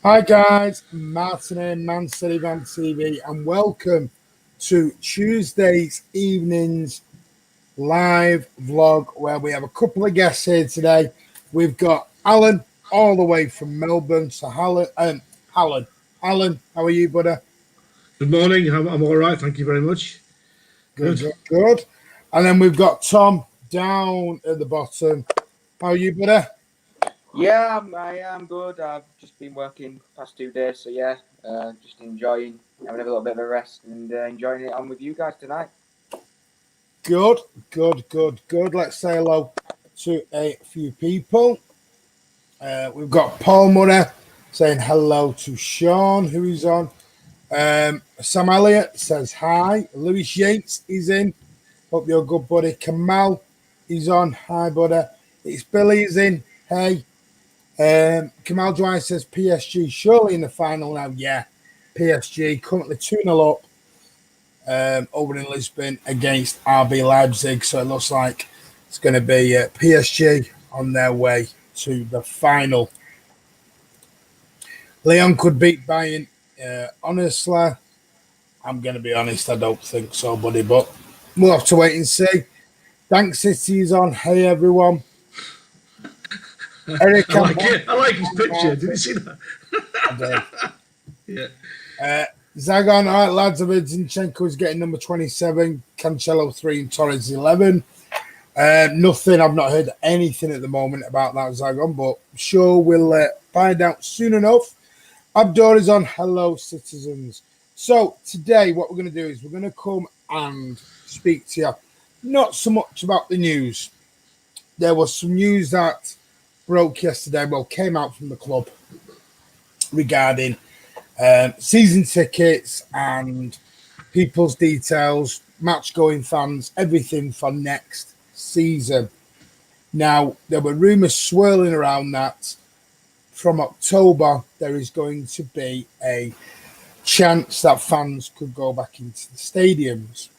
Hi guys, Martin here, Man City Van TV, and welcome to Tuesday's evening's live vlog where we have a couple of guests here today. We've got Alan all the way from Melbourne. So Alan, how are you, buddy? Good morning. I'm all right. Thank you very much. Good. And then we've got Tom down at the bottom. How are you, buddy? Yeah, I am good. I've just been working past 2 days, so yeah, just enjoying having a little bit of a rest and enjoying it on with you guys tonight. Good. Let's say hello to a few people. We've got Paul Murray saying hello to Sean, who is on. Sam Elliott says hi. Lewis Yates is in. Hope you're good, buddy. Kamal is on. Hi, buddy. It's Billy is in. Hey. Kamal Dwyer says PSG surely in the final now. Yeah, PSG currently 2-0 up over in Lisbon against RB Leipzig. So it looks like it's going to be PSG on their way to the final. Leon could beat Bayern. Honestly, I'm going to be honest, I don't think so, buddy, but we'll have to wait and see. Thanks, City is on. Hey, everyone. Eric, I like his picture. Did you see that? I did. Yeah. Zagon, all right, lads. Zinchenko is getting number 27, Cancelo 3, and Torres 11. Nothing. I've not heard anything at the moment about that, Zagon, but sure we'll find out soon enough. Abdor is on. Hello, citizens. So today, what we're going to do is we're going to come and speak to you. Not so much about the news. There was some news that broke yesterday, came out from the club regarding season tickets and people's details, match-going fans, everything for next season. Now, there were rumours swirling around that from October, there is going to be a chance that fans could go back into the stadiums.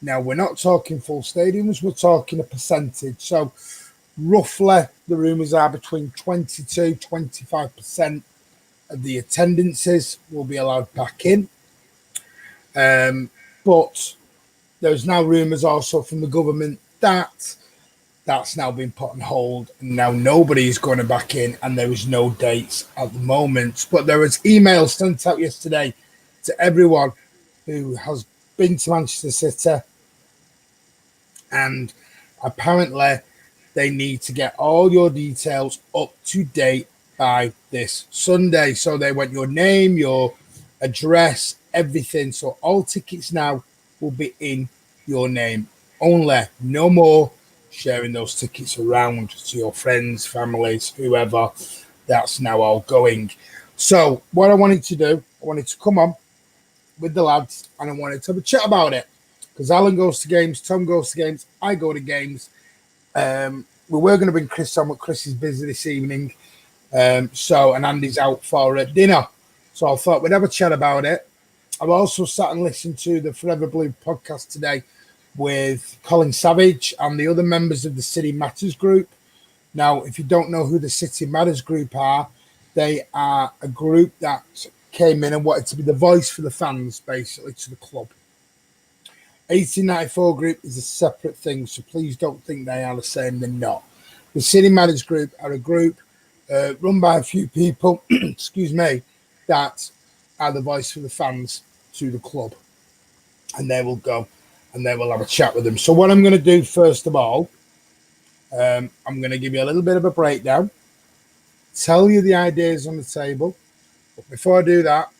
Now, we're not talking full stadiums, we're talking a percentage. So, roughly, the rumours are between 22-25% of the attendances will be allowed back in. But there's now rumours also from the government that that's now been put on hold and now nobody is going back in and there is no dates at the moment. But there was emails sent out yesterday to everyone who has been to Manchester City, and apparently they need to get all your details up to date by this Sunday. So they want your name, your address, everything. So all tickets now will be in your name only. No more sharing those tickets around to your friends, families, whoever. That's now all going. So what I wanted to do, I wanted to come on with the lads and I wanted to have a chat about it. Because Alan goes to games, Tom goes to games, I go to games. We were going to bring Chris on, but Chris is busy this evening. And Andy's out for dinner. So I thought we'd have a chat about it. I've also sat and listened to the Forever Blue podcast today with Colin Savage and the other members of the City Matters group. Now, if you don't know who the City Matters group are, they are a group that came in and wanted to be the voice for the fans, basically, to the club. 1894 group is a separate thing, so please don't think they are the same. They're not. The City Matters group are a group run by a few people, excuse me, that are the voice for the fans to the club. And they will go and they will have a chat with them. So what I'm going to do, first of all, I'm going to give you a little bit of a breakdown, tell you the ideas on the table. But before I do that,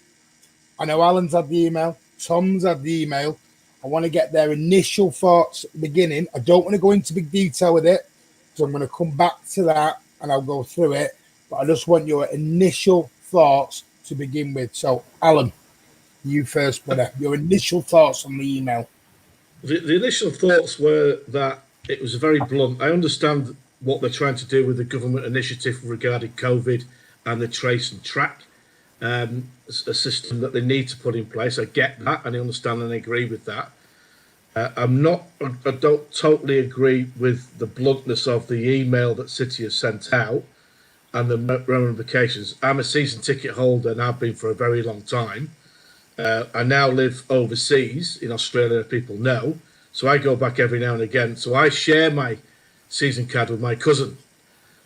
I know Alan's had the email, Tom's had the email. I want to get their initial thoughts at the beginning. I don't want to go into big detail with it, so I'm going to come back to that and I'll go through it. But I just want your initial thoughts to begin with. So, Alan, you first, buddy. Your initial thoughts on the email. The initial thoughts were that it was very blunt. I understand what they're trying to do with the government initiative regarding COVID and the trace and track. A system that they need to put in place. I get that and I understand and I agree with that. I don't totally agree with the bluntness of the email that City has sent out. and the ramifications. I'm a season ticket holder and I've been for a very long time. I now live overseas in Australia, people know. So I go back every now and again. So I share my season card with my cousin.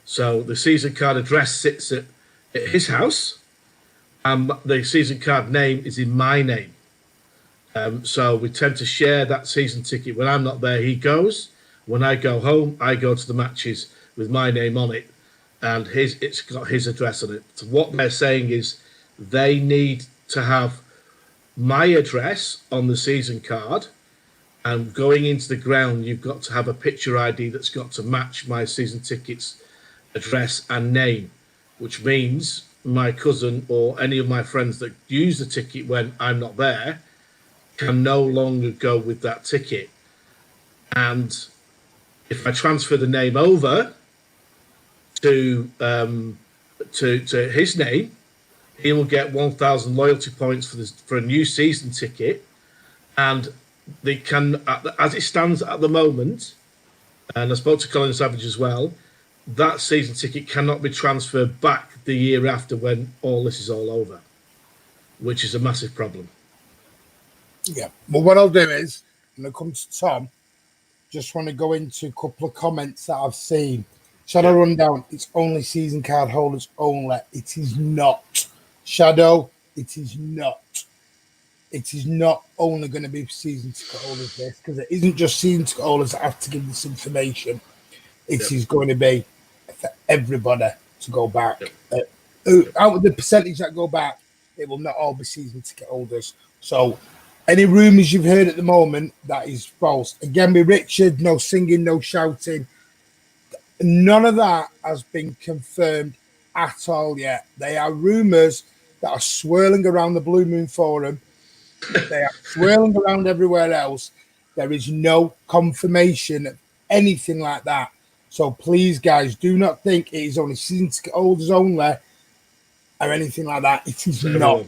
So the season card address sits at his house, and the season card name is in my name. So we tend to share that season ticket. When I'm not there, he goes. When I go home, I go to the matches with my name on it, and it's got his address on it. So what they're saying is they need to have my address on the season card, and going into the ground, you've got to have a picture ID that's got to match my season ticket's address and name, which means my cousin or any of my friends that use the ticket when I'm not there can no longer go with that ticket. And if I transfer the name over to his name, he will get 1,000 loyalty points for a new season ticket. And they can, as it stands at the moment, and I spoke to Colin Savage as well, that season ticket cannot be transferred back the year after when all this is all over, which is a massive problem. Yeah. Well, what I'll do is, when it comes to Tom, just want to go into a couple of comments that I've seen. Shadow Rundown, it's only season card holders only. It is not. Shadow, it is not. It is not only going to be season ticket holders, this, because it isn't just season ticket holders that have to give this information. It is going to be for everybody to go back. Out of the percentage that go back, it will not all be season ticket holders. So any rumours you've heard at the moment, that is false. Again, with Richard, no singing, no shouting. None of that has been confirmed at all yet. They are rumours that are swirling around the Blue Moon Forum. They are swirling around everywhere else. There is no confirmation of anything like that. So please, guys, do not think it is only season ticket holders only or anything like that. It is not.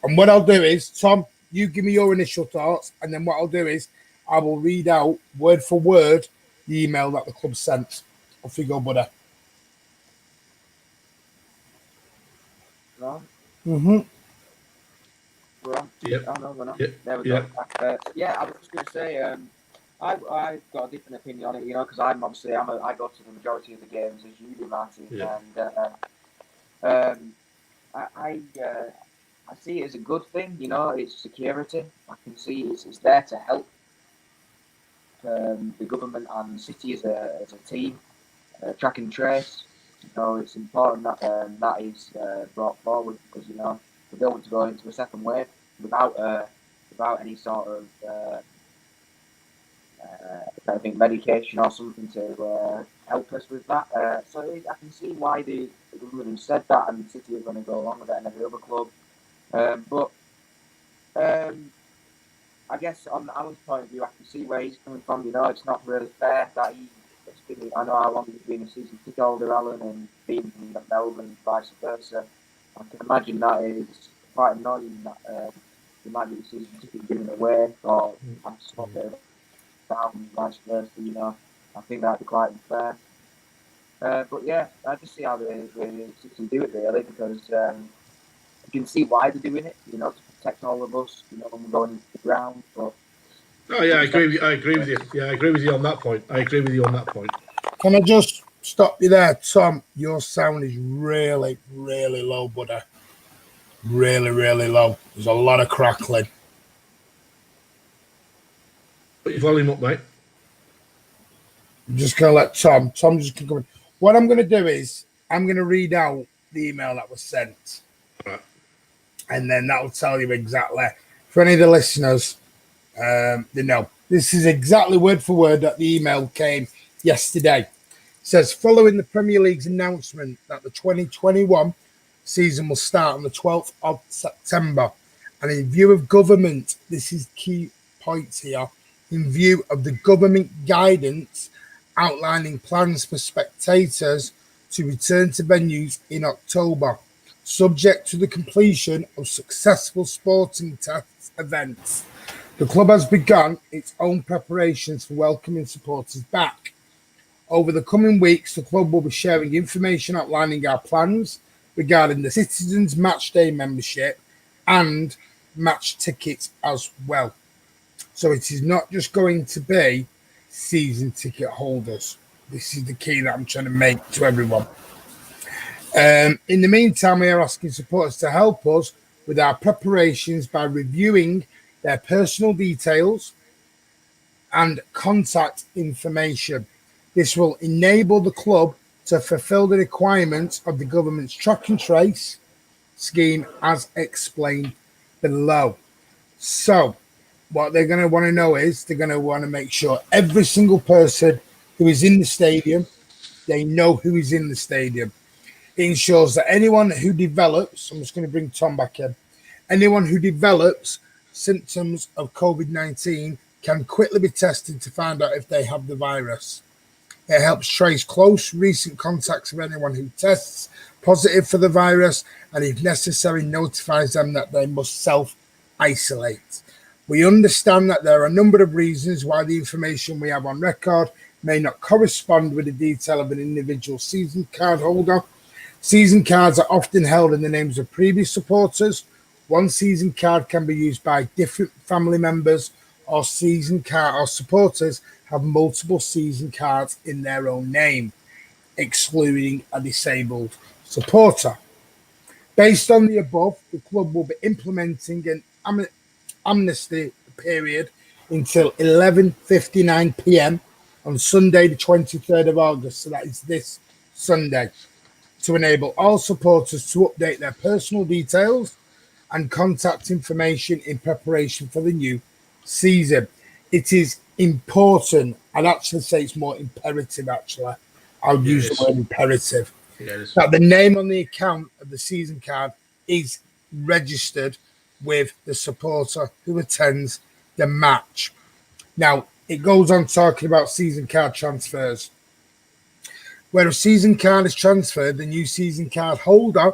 And what I'll do is, Tom, you give me your initial thoughts, and then what I'll do is I will read out word for word the email that the club sent. Off you go, buddy. No. Mm-hmm. We're on. Yep. Oh, no, we're not. Yep. There we go. Yeah, I was just going to say, I've got a different opinion on it, because I go to the majority of the games as you do, Martin, and I see it as a good thing. It's security. I can see it's there to help the government and the city as a team, track and trace. It's important that that is brought forward, because we don't want to go into a second wave without any sort of I think medication or something to help us with that. So I can see why the government have said that, and the city are going to go along with it, and every other club. But I guess on Alan's point of view, I can see where he's coming from. It's not really fair that I know how long he's been a season ticket holder, Alan, and being from Melbourne and vice versa. I can imagine that is quite annoying that you might get your season ticket given away, or have to swap it down and vice versa. I think that'd be quite unfair. But yeah, I just see how the city do it, really, because you can see why they're doing it, to protect all of us, when we're going into the ground. But oh yeah, I agree with you. Yeah, I agree with you on that point. Can I just stop you there, Tom? Your sound is really, really low, buddy. Really, really low. There's a lot of crackling. Put your volume up, mate. I'm just going to let Tom just keep going. What I'm going to do is I'm going to read out the email that was sent. Right. And then that will tell you exactly. For any of the listeners, they know. This is exactly word for word that the email came yesterday. It says, following the Premier League's announcement that the 2021 season will start on the 12th of September, and in view of government, this is key points here, in view of the government guidance outlining plans for spectators to return to venues in October, subject to the completion of successful sporting test events. The club has begun its own preparations for welcoming supporters back. Over the coming weeks, the club will be sharing information outlining our plans regarding the Citizens Match Day membership and match tickets as well. So it is not just going to be season ticket holders. This is the key that I'm trying to make to everyone. In the meantime, we are asking supporters to help us with our preparations by reviewing their personal details and contact information. This will enable the club to fulfill the requirements of the government's track and trace scheme as explained below. So what they're going to want to know is they're going to want to make sure every single person who is in the stadium, they know who is in the stadium. It ensures that anyone who develops, I'm just going to bring Tom back in, anyone who develops symptoms of COVID-19 can quickly be tested to find out if they have the virus. It helps trace close recent contacts of anyone who tests positive for the virus, and if necessary, notifies them that they must self-isolate. We understand that there are a number of reasons why the information we have on record may not correspond with the detail of an individual season card holder. Season cards are often held in the names of previous supporters. One season card can be used by different family members, or season card or supporters have multiple season cards in their own name, excluding a disabled supporter. Based on the above, the club will be implementing an amnesty period until 11:59 p.m. on Sunday, the 23rd of August. So that is this Sunday, to enable all supporters to update their personal details and contact information in preparation for the new season. It is important. I'd actually say it's more imperative, actually. I'll use the word imperative. That the name on the account of the season card is registered with the supporter who attends the match. Now, it goes on talking about season card transfers. Where a season card is transferred, the new season card holder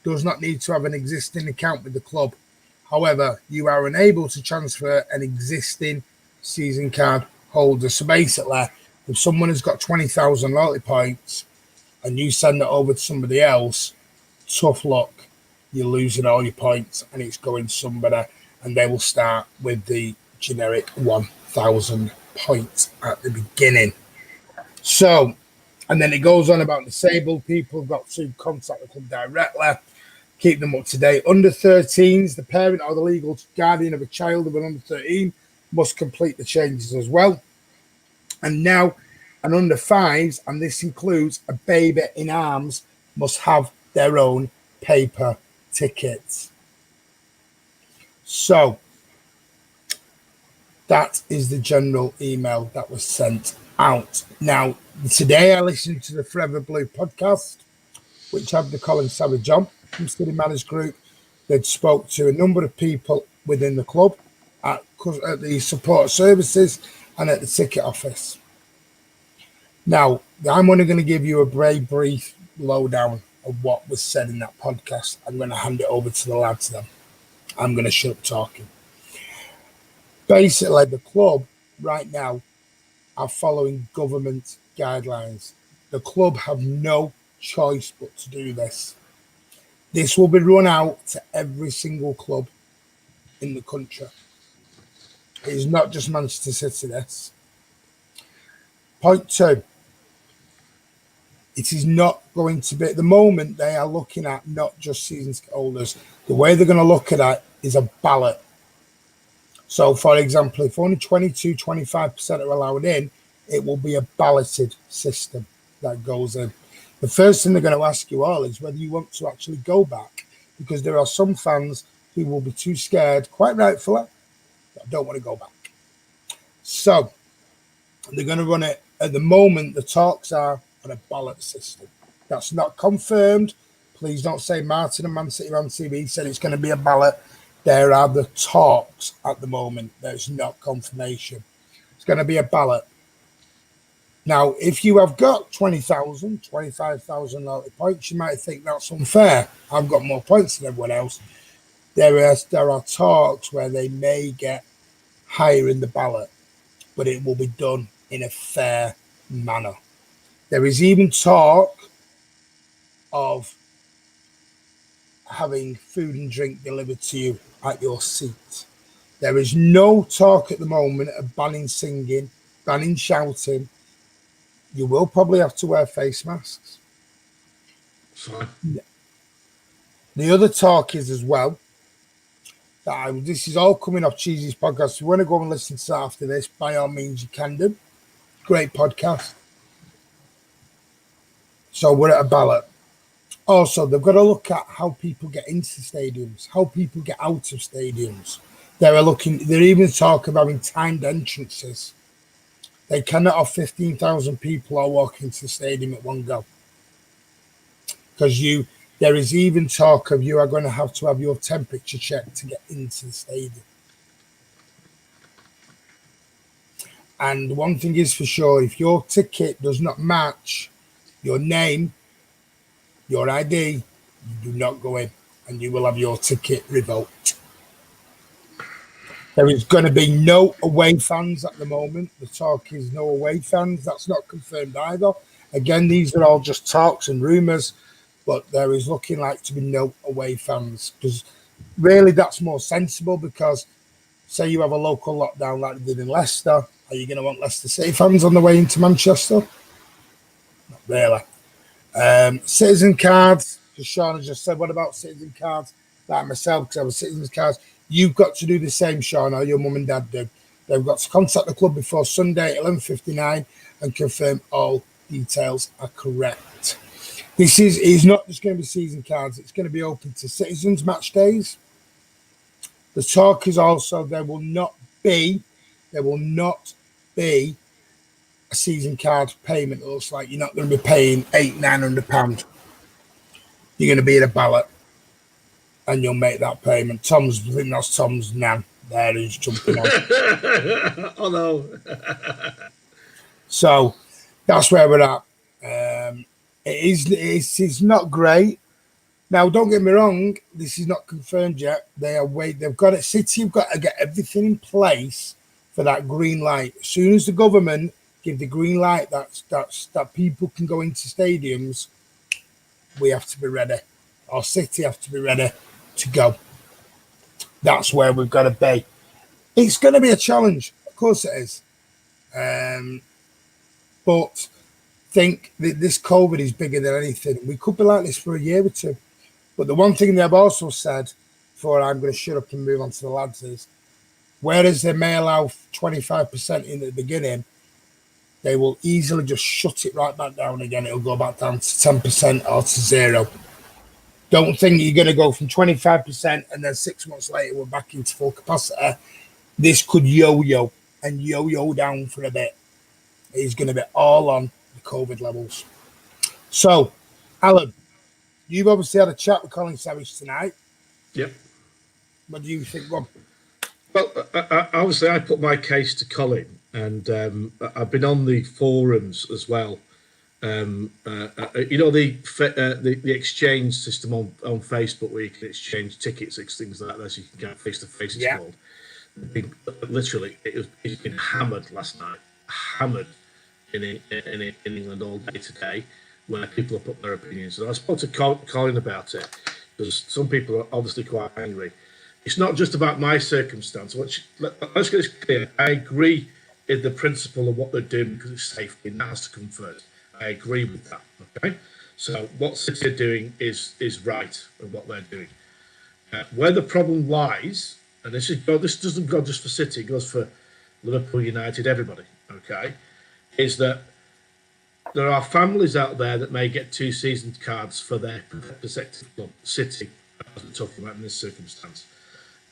does not need to have an existing account with the club. However, you are unable to transfer an existing season card holder. So basically, if someone has got 20,000 loyalty points and you send it over to somebody else, tough luck. You're losing all your points and it's going to somebody, and they will start with the generic 1,000 points at the beginning. So, and then it goes on about disabled people have got to contact the club directly, keep them up to date. Under 13s, the parent or the legal guardian of a child of an under 13 must complete the changes as well. And now, an under 5s, and this includes a baby in arms, must have their own paper tickets. So, that is the general email that was sent out. Now, today I listened to the Forever Blue podcast, which had the Colin Savage on from City Manners Group. They'd spoke to a number of people within the club at the support services and at the ticket office. Now, I'm only going to give you a very brief lowdown of what was said in that podcast. I'm going to hand it over to the lads then. I'm going to shut up talking. Basically, the club right now are following government guidelines. The club have no choice but to do this. This will be run out to every single club in the country. It is not just Manchester City, this. Point 2. It is not going to be, at the moment, they are looking at not just season holders. The way they're going to look at it is a ballot. So, for example, if only 25% are allowed in, it will be a balloted system that goes in. The first thing they're going to ask you all is whether you want to actually go back, because there are some fans who will be too scared, quite rightfully, that don't want to go back. So, they're going to run it. At the moment, the talks are on a ballot system. That's not confirmed. Please don't say Martin and Man City on TV said it's going to be a ballot. There are the talks at the moment. There's not confirmation. It's going to be a ballot. Now, if you have got 20,000, 25,000 loyalty points, you might think that's unfair. I've got more points than everyone else. There are talks where they may get higher in the ballot, but it will be done in a fair manner. There is even talk of having food and drink delivered to you at your seat. There is no talk at the moment of banning singing, banning shouting. You will probably have to wear face masks. Fine. The other talk is as well that this is all coming off Cheesy's podcast. If you want to go and listen to that after this, by all means you can do. Great podcast. So we're at a ballot. Also, they've got to look at how people get into stadiums, how people get out of stadiums. They're even talking about having timed entrances. They cannot have 15,000 people all walk into the stadium at one go. Because there is even talk of you are going to have your temperature checked to get into the stadium. And one thing is for sure, if your ticket does not match your name, your ID, you do not go in and you will have your ticket revoked. There is going to be no away fans at the moment. The talk is no away fans. That's not confirmed either. Again, these are all just talks and rumours, but there is looking like to be no away fans, because really that's more sensible, because say you have a local lockdown like they did in Leicester, are you going to want Leicester City fans on the way into Manchester? Not really. Citizen cards, because Shauna just said, what about citizen cards? Like myself, because I have citizen cards. You've got to do the same, Shauna, your mum and dad do. They've got to contact the club before Sunday at 11:59 and confirm all details are correct. This is not just going to be season cards. It's going to be open to citizens match days. The talk is also there will not be a season card payment. It looks like you're not going to be paying £800-900. You're going to be at a ballot and you'll make that payment. I think that's Tom's nan there who's jumping on. Oh no. So that's where we're at. It's not great. Now, don't get me wrong, this is not confirmed yet. They've got it. City have got to get everything in place for that green light. As soon as the government give the green light that people can go into stadiums, we have to be ready. Our City have to be ready to go. That's where we've got to be. It's going to be a challenge. Of course it is. But think that this COVID is bigger than anything. We could be like this for a year or two. But the one thing they've also said, before I'm going to shut up and move on to the lads, is whereas they may allow 25% in at the beginning, they will easily just shut it right back down again. It'll go back down to 10% or to 0. Don't think you're going to go from 25% and then 6 months later we're back into full capacity. This could yo-yo and yo-yo down for a bit. It's going to be all on the COVID levels. So, Alan, you've obviously had a chat with Colin Savage tonight. Yep. What do you think, Rob? Well, obviously, I put my case to Colin, and I've been on the forums as well. You know, the exchange system on Facebook where you can exchange tickets, things like that, so you can get face to face. It's called. Literally, it's been hammered last night. Hammered in England all day today, where people have put their opinions. And I spoke to Colin about it, because some people are obviously quite angry. It's not just about my circumstance. Let's get this clear. I agree in the principle of what they're doing because it's safety, and that has to come first. I agree with that. Okay, so what City are doing is right in what they're doing. Where the problem lies, and this doesn't go just for City, it goes for Liverpool, United, everybody. Okay, is that there are families out there that may get 2 season cards for their prospective club, City, as we're talking about in this circumstance,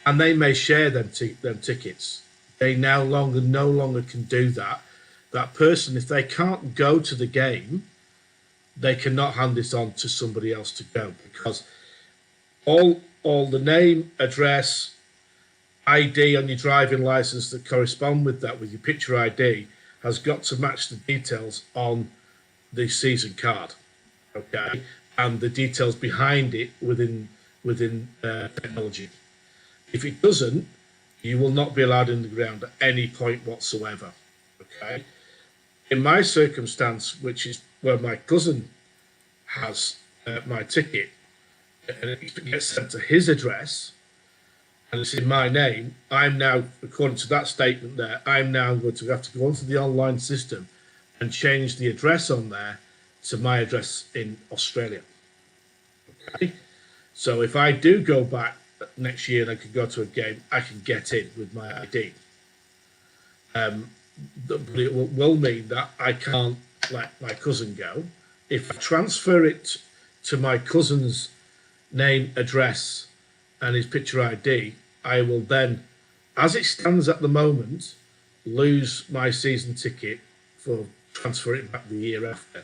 and they may share them tickets. They no longer can do that. That person, if they can't go to the game, they cannot hand this on to somebody else to go, because all the name, address, ID on your driving license that correspond with that, with your picture ID, has got to match the details on the season card, okay, and the details behind it within technology. If it doesn't, you will not be allowed in the ground at any point whatsoever, okay. In my circumstance, which is where my cousin has my ticket, and it gets sent to his address, and it's in my name, I'm now, according to that statement there, I'm now going to have to go onto the online system and change the address on there to my address in Australia. Okay? So if I do go back next year and I can go to a game, I can get in with my ID. But it will mean that I can't let my cousin go. If I transfer it to my cousin's name, address, and his picture ID, I will then, as it stands at the moment, lose my season ticket for transferring it back the year after.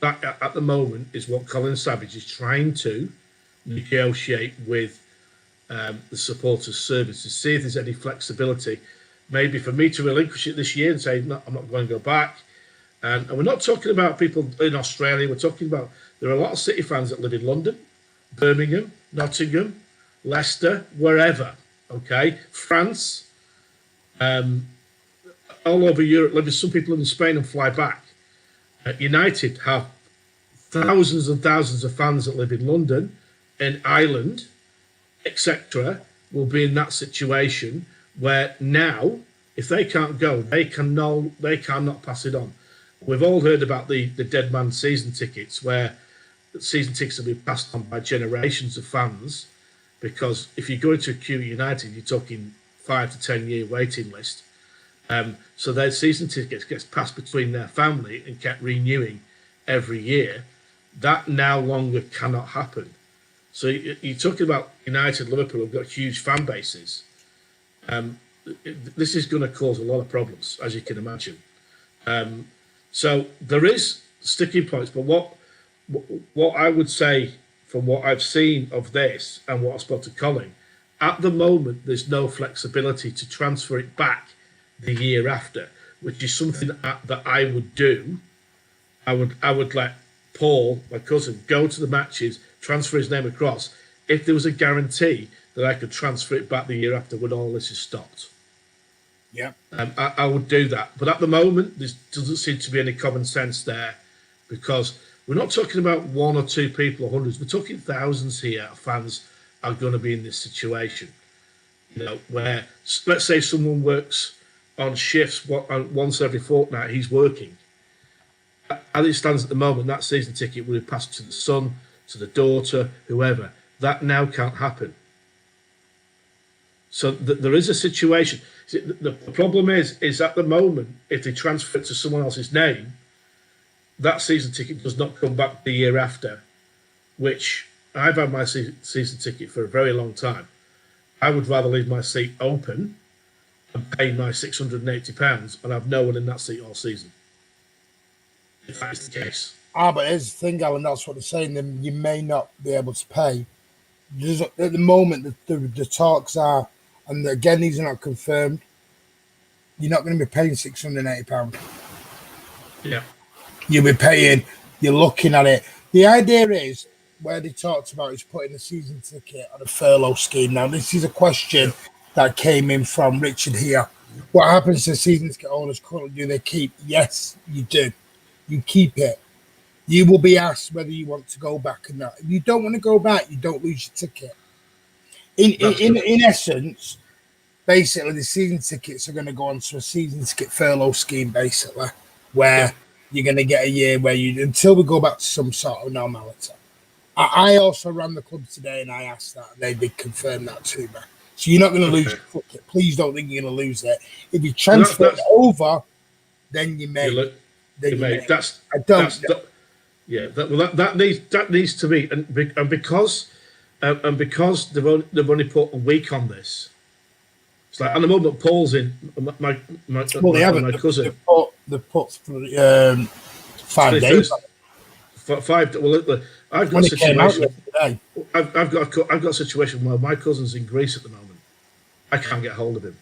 That at the moment is what Colin Savage is trying to negotiate with the supporters' service to see if there's any flexibility, maybe for me to relinquish it this year and say, no, I'm not going to go back. And we're not talking about people in Australia. We're talking about, there are a lot of City fans that live in London, Birmingham, Nottingham, Leicester, wherever, okay? France, all over Europe. There's some people in Spain and fly back. United have thousands and thousands of fans that live in London, in Ireland, etc. will be in that situation where now, if they can't go, they cannot pass it on. We've all heard about the dead man season tickets, where season tickets have been passed on by generations of fans, because if you go into a queue at United, you're talking 5 to 10 year waiting list. So their season tickets gets passed between their family and kept renewing every year. That now longer cannot happen. So you're talking about United, Liverpool have got huge fan bases. This is going to cause a lot of problems, as you can imagine. So there is sticking points, but what I would say from what I've seen of this and what I spoke to Colin, at the moment there's no flexibility to transfer it back the year after, which is something that I would do. I would let Paul, my cousin, go to the matches, transfer his name across, if there was a guarantee that I could transfer it back the year after when all this is stopped. Yeah, I would do that. But at the moment, there doesn't seem to be any common sense there, because we're not talking about one or two people or hundreds. We're talking thousands here of fans are going to be in this situation. You know, where, let's say someone works on shifts once every fortnight, he's working. As it stands at the moment, that season ticket would have passed to the son, to the daughter, whoever. That now can't happen. So there is a situation. The problem is at the moment, if they transfer it to someone else's name, that season ticket does not come back the year after, which I've had my season ticket for a very long time. I would rather leave my seat open and pay my £680 and have no one in that seat all season, if that is the case. But here's the thing, Alan, that's what they're saying. Then you may not be able to pay. At the moment, the talks are, and again, these are not confirmed, you're not going to be paying £680. Yeah. You'll be paying, you're looking at it. The idea is, where they talked about is putting a season ticket on a furlough scheme. Now, this is a question that came in from Richard here. What happens to season ticket holders currently? Do they keep? Yes, you do. You keep it. You will be asked whether you want to go back or not. If you don't want to go back, you don't lose your ticket. In essence, basically, the season tickets are going to go onto a season ticket furlough scheme, basically, where you're going to get a year where until we go back to some sort of normality. I also ran the club today and I asked that, and they did confirm that to me. So you're not going to lose your ticket. Please don't think you're going to lose it. If you transfer it over, then you may. You may. I don't know. That needs to be, and because they've only put a week on this. It's like at the moment Paul's in my cousin. They put 5 days. 5. Well, I've got a situation. I've got a situation where my cousin's in Greece at the moment. I can't get hold of him.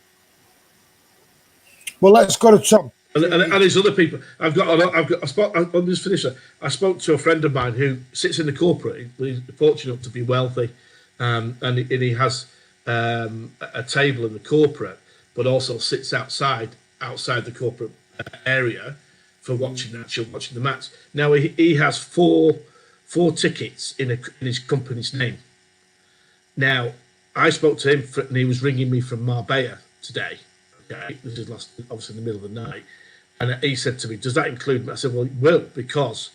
Well, let's go to Tom. And there's other people. I'll just finish that. I spoke to a friend of mine who sits in the corporate. He's fortunate to be wealthy, and he has a table in the corporate, but also sits outside the corporate area, for watching the match. Now he has four tickets in his company's name. Now I spoke to him and he was ringing me from Marbella today. Okay, this is obviously in the middle of the night, and he said to me, "Does that include me?" I said, "Well, it will, because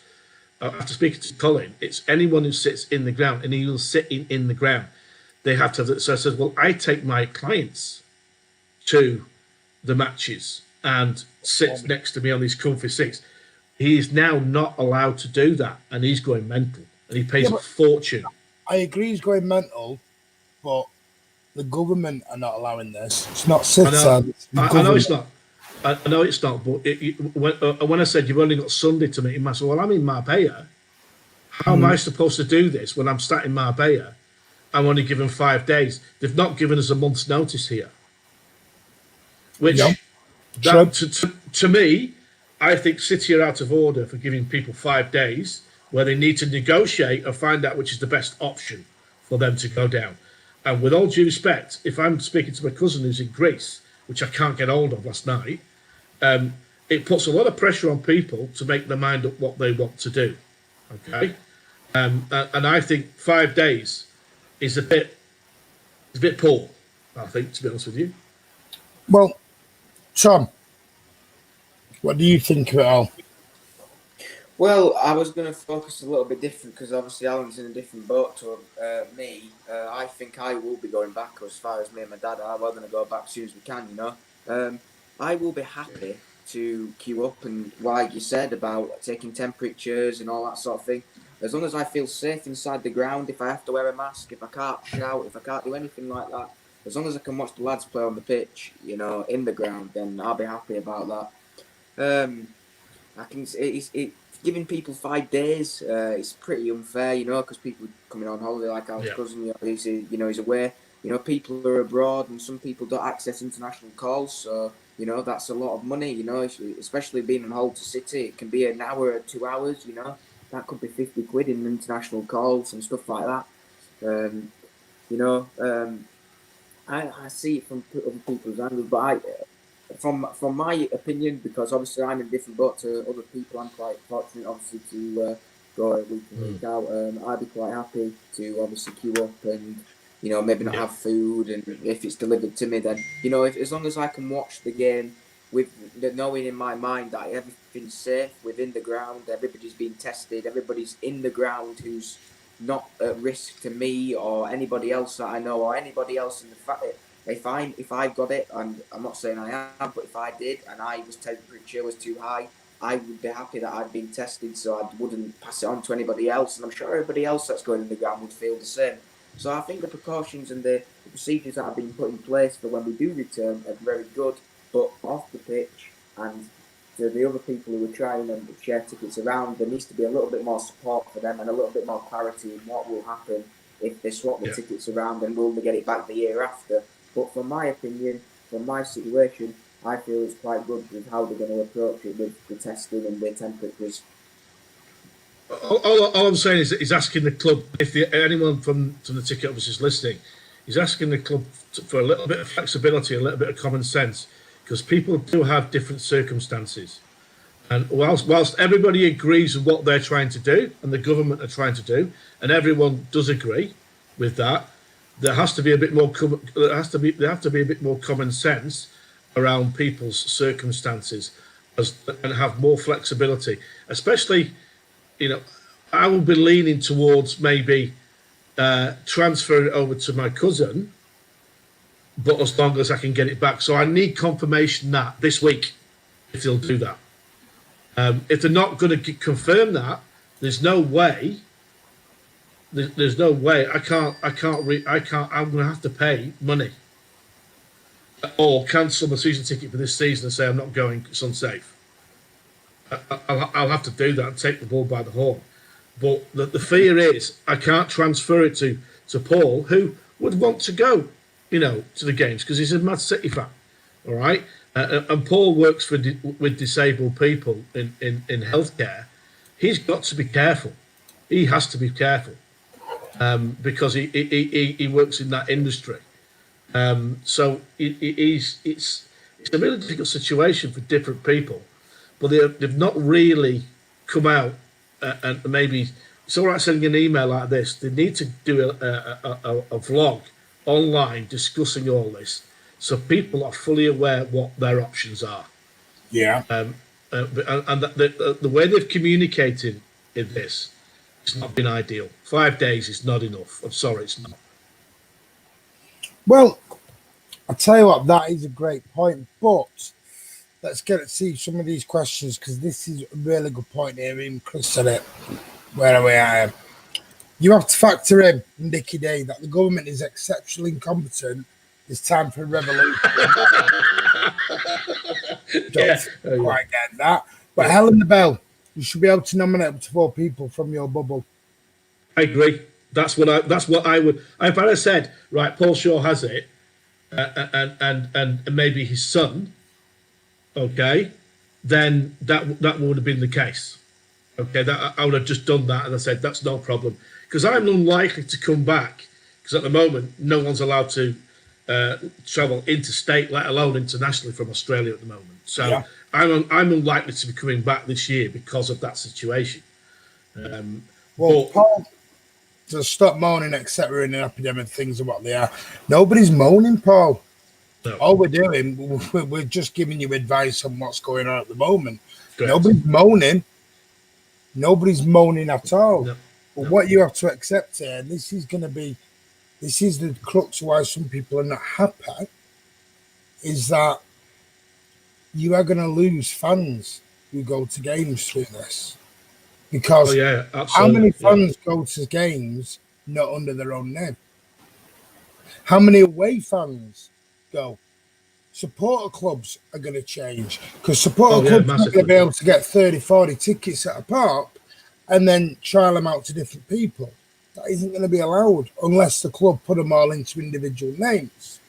after speaking to Colin, it's anyone who sits in the ground, and he will sit in the ground. They have to have that." So I said, "Well, I take my clients to the matches and sits next to me on these comfy seats." He is now not allowed to do that, and he's going mental, and he pays a fortune. I agree he's going mental, but the government are not allowing this. It's not citizens. I know it's not. I know it's not, but when I said you've only got Sunday to meet him, I said, "Well, I'm in Marbella. How am I supposed to do this when I'm sat in Marbella? I'm only given 5 days. They've not given us a month's notice here." Which, to me, I think City are out of order for giving people 5 days where they need to negotiate and find out which is the best option for them to go down. And with all due respect, if I'm speaking to my cousin who's in Greece, which I can't get hold of last night, it puts a lot of pressure on people to make their mind up what they want to do. Okay, and I think 5 days is a bit poor. I think, to be honest with you. Well, Tom, what do you think of it all? Well, I was going to focus a little bit different because obviously Alan's in a different boat to me. I think I will be going back, as far as me and my dad are. We're going to go back as soon as we can, you know. I will be happy to queue up and, like you said, about taking temperatures and all that sort of thing. As long as I feel safe inside the ground, if I have to wear a mask, if I can't shout, if I can't do anything like that, as long as I can watch the lads play on the pitch, you know, in the ground, then I'll be happy about that. It's giving people 5 days. It's pretty unfair, you know, because people coming on holiday, like our cousin, you know, he's aware. You know, people are abroad, and some people don't access international calls, so you know that's a lot of money. You know, especially being on hold to City, it can be an hour or 2 hours. You know, that could be 50 quid in international calls and stuff like that. I see it from other people's angles, but from my opinion, because obviously I'm in a different boat to other people, I'm quite fortunate, obviously, to go week in, week out. I'd be quite happy to obviously queue up and, you know, maybe not have food, and if it's delivered to me, then, you know, as long as I can watch the game with knowing in my mind that everything's safe within the ground, everybody's being tested, everybody's in the ground who's not at risk to me or anybody else that I know, or anybody else in the fact. If I got it, and I'm not saying I am, but if I did and temperature was too high, I would be happy that I'd been tested, so I wouldn't pass it on to anybody else, and I'm sure everybody else that's going in the ground would feel the same. So I think the precautions and the procedures that have been put in place for when we do return are very good, but off the pitch and to the other people who are trying and share tickets around, there needs to be a little bit more support for them and a little bit more clarity in what will happen if they swap the tickets around, and will they get it back the year after. But from my opinion, from my situation, I feel it's quite good with how they're going to approach it with the testing and the temperatures. All I'm saying is that he's asking the club, if anyone from the ticket office is listening, he's asking the club for a little bit of flexibility, a little bit of common sense, because people do have different circumstances. And whilst everybody agrees with what they're trying to do and the government are trying to do, and everyone does agree with that, there has to be a bit more. There have to be a bit more common sense around people's circumstances, and have more flexibility. Especially, you know, I will be leaning towards maybe transferring it over to my cousin, but as long as I can get it back. So I need confirmation that this week, if they'll do that. If they're not going to confirm that, there's no way. There's no way. I can't. I'm going to have to pay money, or cancel my season ticket for this season and say I'm not going. It's unsafe. I'll have to do that and take the bull by the horn. But the fear is I can't transfer it to Paul, who would want to go, you know, to the games because he's a mad City fan. All right, and Paul works with disabled people in healthcare. He's got to be careful. He has to be careful. Because he works in that industry, so it's a really difficult situation for different people. but they've not really come out and maybe it's all right sending an email like this. They need to do a vlog online discussing all this, so people are fully aware what their options are. Yeah. And the way they've communicated in this has not been ideal. 5 days is not enough. I'm sorry, it's not. Well, I'll tell you what, that is a great point, but let's see some of these questions because this is a really good point here. Even Chris said it. Where are we at? You have to factor in, Nicky Day, that the government is exceptionally incompetent. It's time for a revolution. Don't quite get that. But Helen the Bell, you should be able to nominate up to 4 people from your bubble. I agree. That's what I would. If I said, right, Paul Shaw has it, and maybe his son, okay, then that would have been the case. Okay, that I would have just done that, and I said that's no problem because I'm unlikely to come back because at the moment no one's allowed to travel interstate, let alone internationally from Australia at the moment. So yeah. I'm unlikely to be coming back this year because of that situation. Paul, to stop moaning, etc. in an epidemic, things are what they are. Nobody's moaning, Paul. No. All we're doing, we're just giving you advice on what's going on at the moment. Correct. Nobody's moaning. Nobody's moaning at all. No. But what you have to accept here, this is the crux of why some people are not happy, is that you are going to lose fans who go to games through this. Because how many fans go to games not under their own name? How many away fans go? Supporter clubs are going to change because supporter clubs are going to be able to get 30, 40 tickets at a pop and then trial them out to different people. That isn't going to be allowed unless the club put them all into individual names.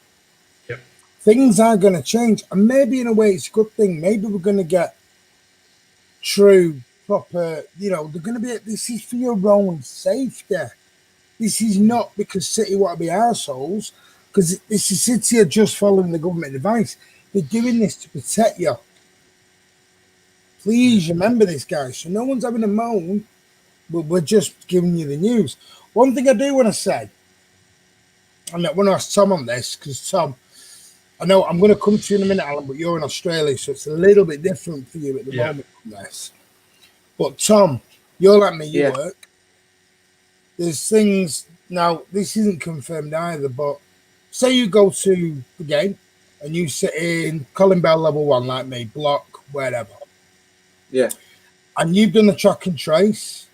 Yep. Things are going to change, and maybe in a way it's a good thing. Maybe we're going to get true, proper, they're going to be, this is for your own safety. This is not because City want to be arseholes, because this is City are just following the government advice. They're doing this to protect you. Please remember this, guys. So no one's having a moan, but we're just giving you the news. One thing I do want to say, and I want to ask Tom on this, because Tom, I know I'm going to come to you in a minute, Alan, but you're in Australia, so it's a little bit different for you at the moment on this. But Tom, you're like me, you work. There's things, now this isn't confirmed either, but say you go to the game and you sit in Colin Bell level 1 like me, block, wherever. Yeah. And you've done the track and trace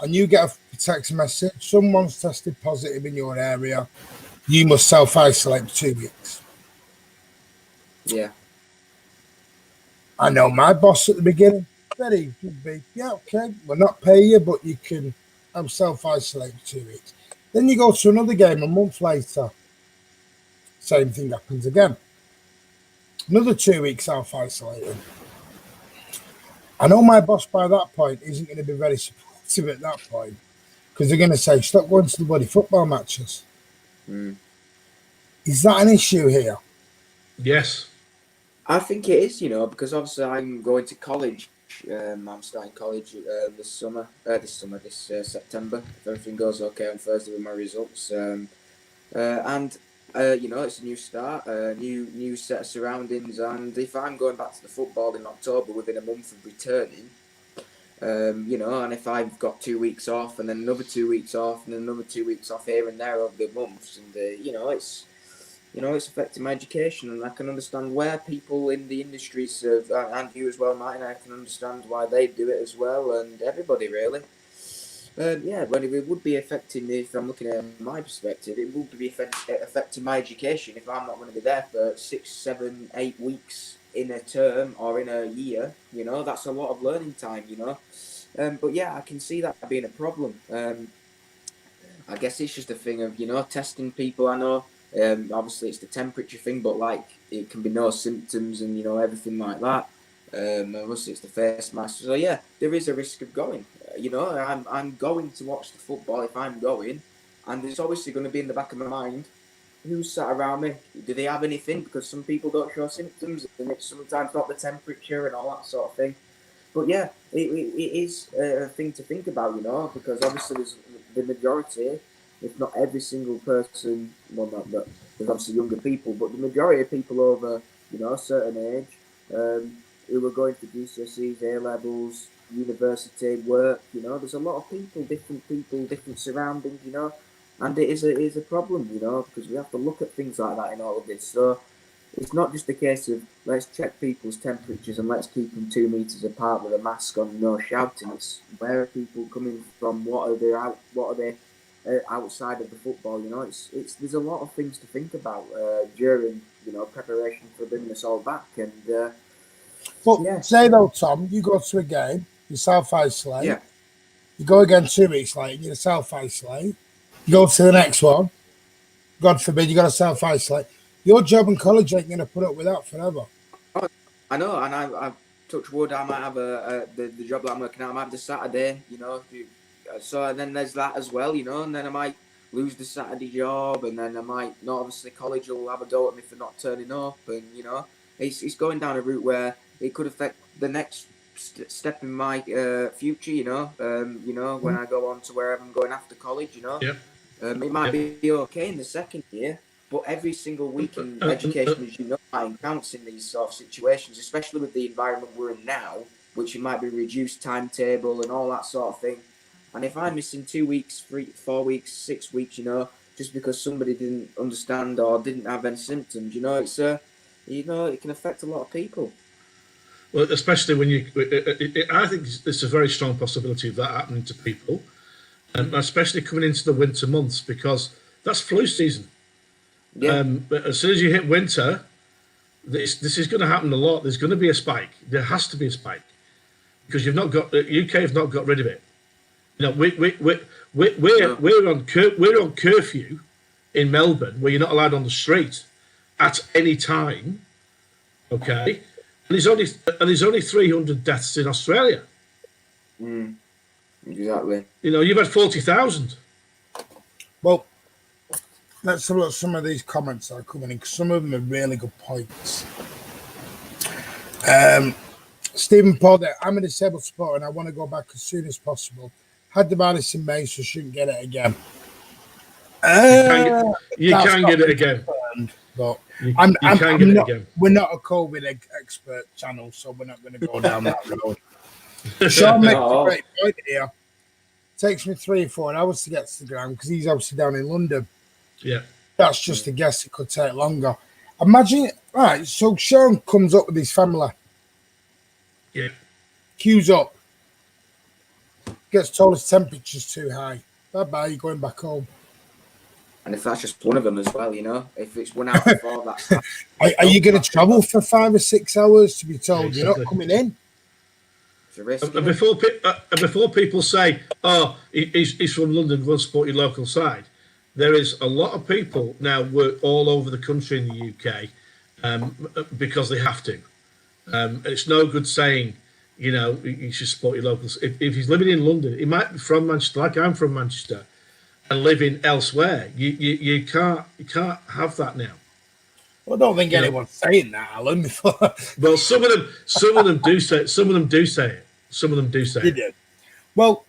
and you get a text message, someone's tested positive in your area, you must self-isolate for 2 weeks. Yeah. I know my boss at the beginning, very be, okay, we'll not pay you, but you can self-isolate for 2 weeks. Then you go to another game a month later, same thing happens again. Another 2 weeks self-isolating. I know my boss by that point isn't going to be very supportive at that point because they're going to say, stop going to the bloody football matches. Is that an issue here? Yes. I think it is, because obviously I'm going to college. I'm starting college this September, if everything goes okay on Thursday with my results. It's a new start, a new set of surroundings, and if I'm going back to the football in October within a month of returning, and if I've got 2 weeks off and then another 2 weeks off and then another 2 weeks off here and there over the months, and it's affecting my education, and I can understand where people in the industries and you as well, Martin, I can understand why they do it as well, and everybody really. But it would be affecting me, if I'm looking at my perspective, it would be affecting my education if I'm not going to be there for 6, 7, 8 weeks in a term or in a year. That's a lot of learning time, But I can see that being a problem. I guess it's just a thing of, testing people, I know. Obviously it's the temperature thing, but it can be no symptoms and everything like that. Obviously it's the face mask. So there is a risk of going. I'm going to watch the football if I'm going, and it's obviously going to be in the back of my mind. who's sat around me, do they have anything? Because some people don't show symptoms, and it's sometimes not the temperature and all that sort of thing. But yeah, it is a thing to think about, because obviously there's the majority, if not every single person, well, not that there's obviously younger people, but the majority of people over, a certain age, who are going to GCSEs, A levels, university, work, there's a lot of people, different surroundings, and it is a problem, because we have to look at things like that in all of this. So it's not just a case of let's check people's temperatures and let's keep them 2 meters apart with a mask on, no shouting. It's where are people coming from? What are they outside of the football? It's there's a lot of things to think about during preparation for bringing us all back. And But yeah. say though, Tom, you go to a game, you self-isolate. Yeah. You go again 2 weeks later, you self-isolate. You go to the next one. God forbid, you got to self-isolate. Your job in college ain't going to put up with that forever. Oh, I know, and I touch wood. I might have the job that I'm working at. I might have the Saturday, so then there's that as well, and then I might lose the Saturday job, and then I might not. Obviously, college will have a go at me for not turning up, and it's going down a route where it could affect the next step in my future. When I go on to wherever I'm going after college, Yep. It might be okay in the second year, but every single week in education, as you know, counts in these sort of situations, especially with the environment we're in now, which it might be reduced timetable and all that sort of thing. And if I'm missing 2 weeks, 3, 4 weeks, 6 weeks, just because somebody didn't understand or didn't have any symptoms, it's it can affect a lot of people. Well, especially when I think it's a very strong possibility of that happening to people, and especially coming into the winter months, because that's flu season. Yeah. But as soon as you hit winter, this is going to happen a lot. There's going to be a spike. There has to be a spike because UK have not got rid of it. We're on curfew in Melbourne, where you're not allowed on the street at any time. Okay, and there's only 300 deaths in Australia. Exactly. You've had 40,000. Well, let's have a look at some of these comments that are coming in, because some of them are really good points. Stephen Paul there, I'm a disabled supporter and I want to go back as soon as possible. Had the virus in May, so shouldn't get it again. You can get it again. But we're not a COVID expert channel, so we're not going to go down that road. Sean makes a great point here. Takes me 3 or 4 hours to get to the ground because he's obviously down in London. Yeah. That's just a guess. It could take longer. Imagine, right, so Sean comes up with his family. Yeah. Queues up. Gets told his temperature's too high. Bye-bye, you're going back home. And if that's just one of them as well, if it's 1 out of 4, that's... Are you going to travel for 5 or 6 hours to be told you're not coming in? Before people say, "Oh, he's from London, go and support your local side," there is a lot of people now work all over the country in the UK because they have to. It's no good saying, you should support your locals. If he's living in London, he might be from Manchester, like I'm from Manchester, and living elsewhere. You can't have that now. Well, I don't think anyone's saying that, Alan. Before. Well, some of them do say it. Some of them do say it. Some of them do say it. Well,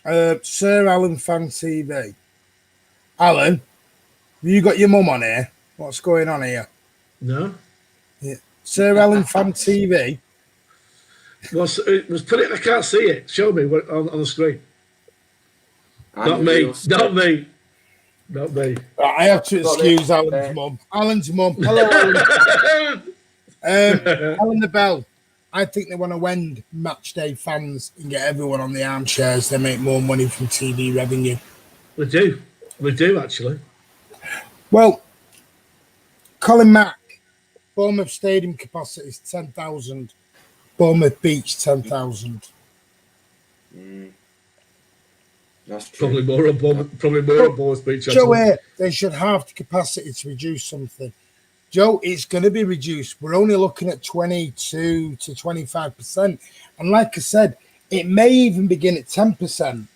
Sir Alan Fan TV. Alan, have you got your mum on here? What's going on here? No. Yeah. Sir Alan Fan TV. Put it. I can't see it. Show me on the screen. Not me. Not me. I have to excuse Alan's mum. Alan's mum. Hello, Alan. Alan the Bell. I think they want to end match day fans and get everyone on the armchairs. They make more money from TV revenue. We do. We do, actually. Well, Colin Mack, Bournemouth Stadium capacity is 10,000. Bournemouth Beach, 10,000. That's true. Probably more on Bournemouth Beach. Joe, they should have the capacity to reduce something. Joe, it's going to be reduced. We're only looking at 22 to 25%. And like I said, it may even begin at 10%,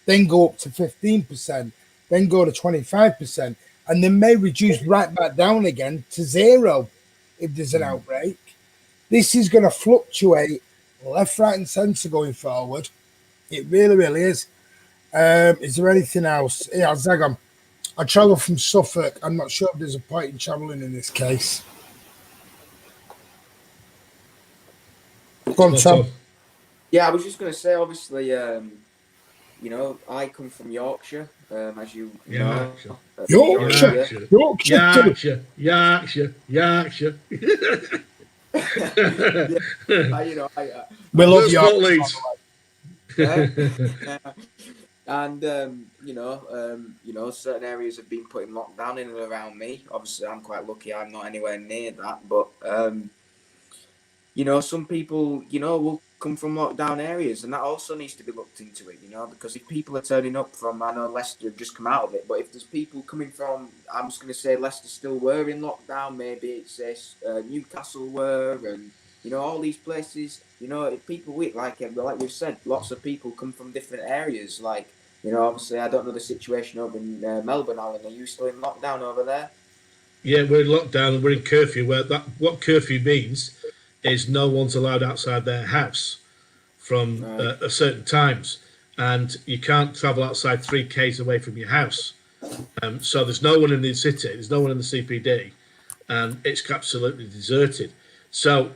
then go up to 15%, then go to 25%. and they may reduce right back down again to 0 if there's an outbreak. This is going to fluctuate left, right, and centre going forward. It really, really is. Is there anything else? Yeah, Zagon. I travel from Suffolk. I'm not sure if there's a point in travelling in this case. Go on, Tom. Yeah, I was just going to say, obviously, you know, I come from Yorkshire, as you know. Yorkshire. Yeah, you know, we love Yorkshire. And you know, certain areas have been put in lockdown in and around me. Obviously, I'm quite lucky; I'm not anywhere near that. But you know, some people, you know, will come from lockdown areas, and that also needs to be looked into it. You know, because if people are turning up from, I know Leicester have just come out of it, but if there's people coming from, I'm just going to say Leicester still were in lockdown. Maybe it's Newcastle were, and you know, all these places. You know, if people like we've said, lots of people come from different areas. Like, you know, obviously, I don't know the situation over in Melbourne, Alan. Are you still in lockdown over there? Yeah, we're in lockdown and we're in curfew. What curfew means is no one's allowed outside their house from certain times, and you can't travel outside 3 k's away from your house. So there's no one in the city, there's no one in the CPD, and it's absolutely deserted. So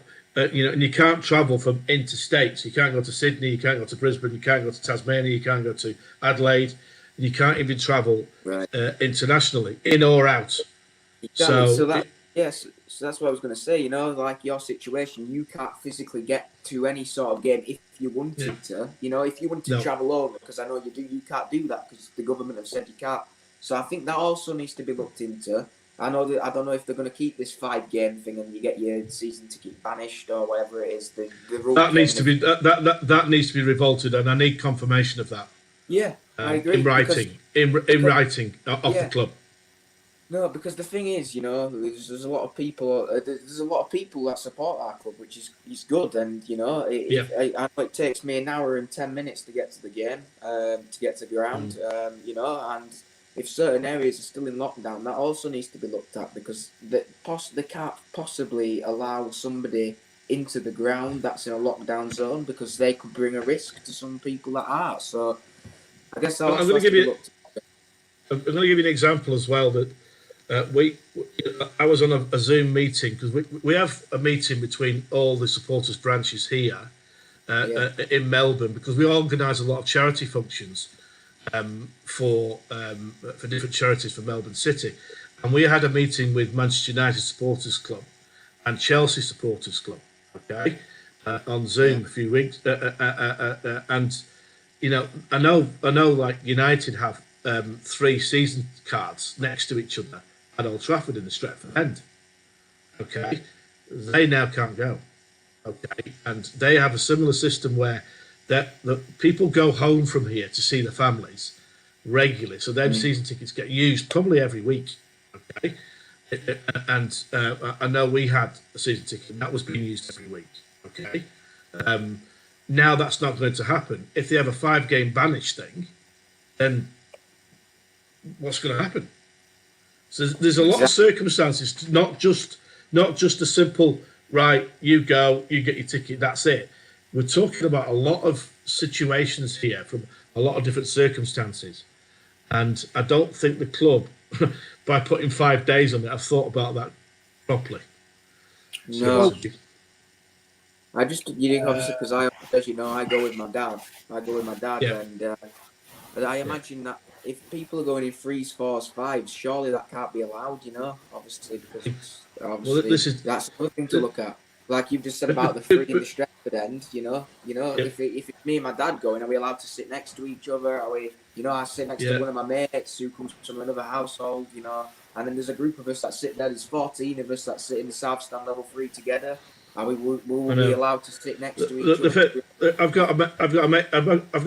you know, and you can't travel from interstates. You can't go to Sydney, you can't go to Brisbane, you can't go to Tasmania, you can't go to Adelaide, and you can't even travel internationally, in or out. Exactly. So that's what I was going to say. You know, like your situation, you can't physically get to any sort of game if you wanted to. You know, if you wanted to travel over, because I know you can't do that because the government have said you can't. So I think that also needs to be looked into. I don't know if they're going to keep this 5-game thing and you get your season ticket banished or whatever it is. The rule that needs to be that needs to be revolted, and I need confirmation of that. Yeah, I agree. In writing, writing of the club. No, because the thing is, you know, there's a lot of people. There's a lot of people that support our club, which is good. And you know, I know it takes me an hour and 10 minutes to get to the game, to get to the ground. You know, and if certain areas are still in lockdown, that also needs to be looked at because they can't possibly allow somebody into the ground that's in a lockdown zone because they could bring a risk to some people that are. So I guess that I'm going to give you an example as well that. I was on a Zoom meeting because we have a meeting between all the supporters branches here in Melbourne because we organise a lot of charity functions for different charities for Melbourne City, and we had a meeting with Manchester United Supporters Club and Chelsea Supporters Club, on Zoom a few weeks, and you know, I know, like United have 3 season cards next to each other at Old Trafford in the Stretford End. Okay, they now can't go. Okay, and they have a similar system where the people go home from here to see their families regularly, so their season tickets get used probably every week. Okay, and I know we had a season ticket that was being used every week. Okay, now that's not going to happen. If they have a 5-game banish thing, then what's going to happen? So there's a lot of circumstances, not just a simple right. You go, you get your ticket, that's it. We're talking about a lot of situations here from a lot of different circumstances, and I don't think the club, by putting 5 days on it, have thought about that properly. No. I just, you know, obviously, because as you know, I go with my dad. And I imagine that if people are going in 3s, 4s, 5s, surely that can't be allowed, you know, obviously, because that's another thing to look at. Like you've just said about the 3 in the Stretford End, you know, if it's me and my dad going, are we allowed to sit next to each other? Are we, you know, I sit next to one of my mates who comes from another household, you know, and then there's a group of us that sit there. There's 14 of us that sit in the South Stand level 3 together. Are we will be allowed to sit next to each other? I've got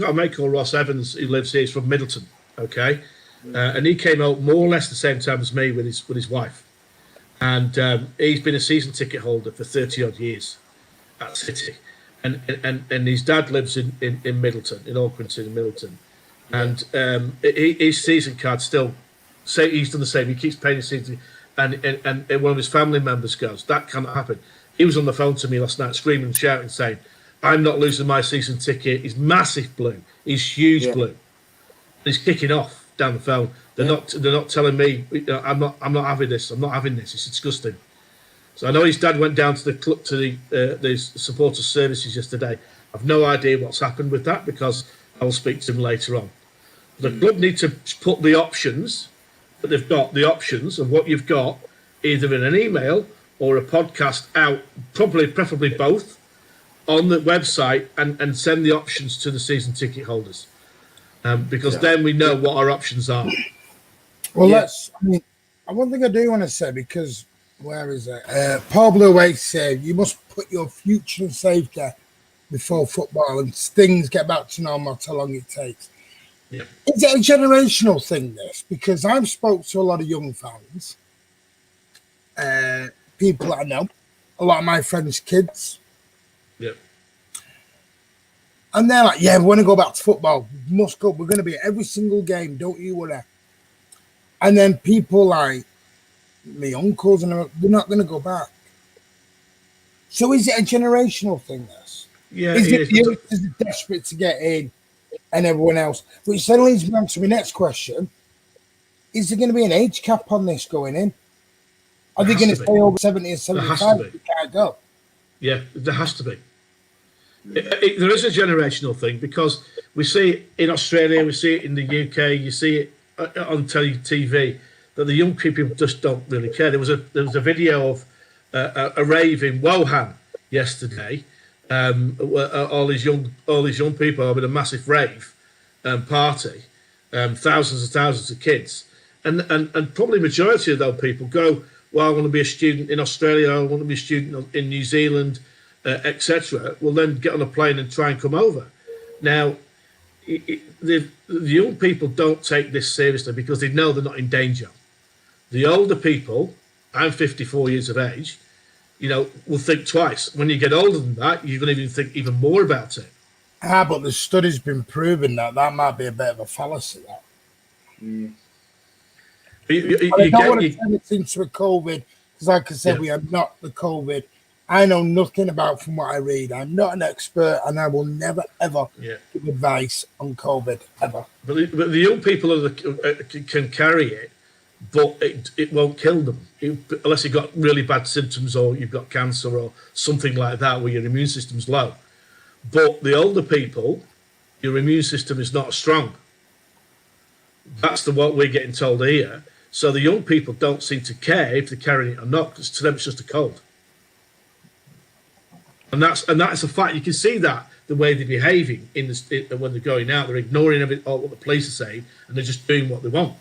a mate called Ross Evans who lives here. He's from Middleton, okay, and he came out more or less the same time as me with his wife, and he's been a season ticket holder for 30 odd years at City, and his dad lives in Middleton, in Orpington in Middleton, and his season card still say he's done the same. He keeps paying his season, and one of his family members goes, that cannot happen. He was on the phone to me last night, screaming and shouting, saying, "I'm not losing my season ticket." He's massive blue. He's huge blue. He's kicking off down the phone. They're not telling me. I'm not having this. I'm not having this. It's disgusting. So I know his dad went down to the club to the supporter services yesterday. I've no idea what's happened with that because I will speak to him later on. The club need to put the options that they've got, the options of what you've got, either in an email or a podcast out, preferably both, on the website and send the options to the season ticket holders. Because then we know what our options are. Well, one thing I do want to say, because where is it? Paul Blue Wake said you must put your future and safety before football, and things get back to normal how long it takes. Yeah. Is it a generational thing, this? Because I've spoke to a lot of young fans, people I know, a lot of my friends' kids. Yeah. And they're like, yeah, we want to go back to football. We must go. We're going to be at every single game. Don't you worry. And then people like my uncles, and they're not going to go back. So is it a generational thing, this? Yeah, is it it you is desperate to get in and everyone else? Which then leads me on to my next question. Is there going to be an age cap on this going in? Are they going to say over 70 or 75 you can't go? Yeah, there has to be. There is a generational thing because we see it in Australia, we see it in the UK, you see it on TV that the young people just don't really care. There was a video of a rave in Wuhan yesterday. All these young people having a massive rave party, thousands and thousands of kids, and probably majority of those people go, well, I want to be a student in Australia, I want to be a student in New Zealand, etc. Will then get on a plane and try and come over. Now, the young people don't take this seriously because they know they're not in danger. The older people, I'm 54 years of age, will think twice. When you get older than that, you're going to even think even more about it. But the study's been proven that might be a bit of a fallacy. That. I don't want to turn it into a COVID because, like I said, we are not the COVID. I know nothing about from what I read. I'm not an expert, and I will never ever give advice on COVID ever. But the young people can carry it, but it won't kill them unless you've got really bad symptoms or you've got cancer or something like that where your immune system's low. But the older people, your immune system is not strong. That's what we're getting told here. So the young people don't seem to care if they're carrying it or not, because to them it's just a cold. And that's a fact. You can see that the way they're behaving when they're going out, they're ignoring all what the police are saying, and they're just doing what they want.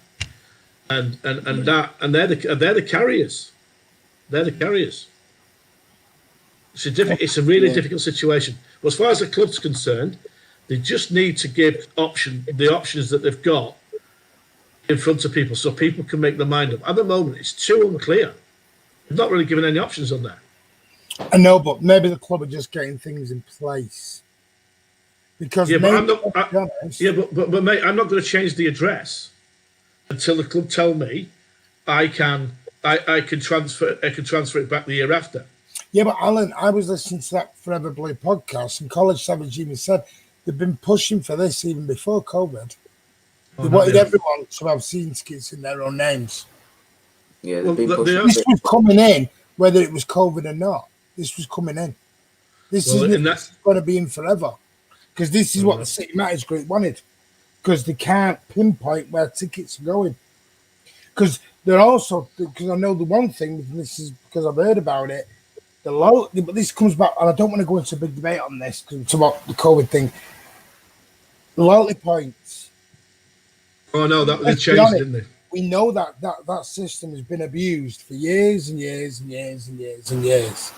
And they're the carriers. They're the carriers. It's a really difficult situation. But as far as the club's concerned, they just need to give the options that they've got in front of people so people can make their mind up. At the moment, it's too unclear. They've not really given any options on there. I know, but maybe the club are just getting things in place. Because but I'm not. But mate, I'm not going to change the address until the club tell me I can transfer it back the year after. Yeah, but Alan, I was listening to that Forever Blue podcast, and College Savage even said they've been pushing for this even before COVID. They wanted everyone to have season tickets in their own names. Yeah, this was coming in, whether it was COVID or not. This was coming in. This is going to be in forever. Because this is what the City Matters group wanted. Because they can't pinpoint where tickets are going. Because they're also, because I know the one thing, and this is because I've heard about it, but this comes back, and I don't want to go into a big debate on this, because it's about the COVID thing. The loyalty points. Oh, no, they changed, didn't they? We know that system has been abused for years and years and years and years and years.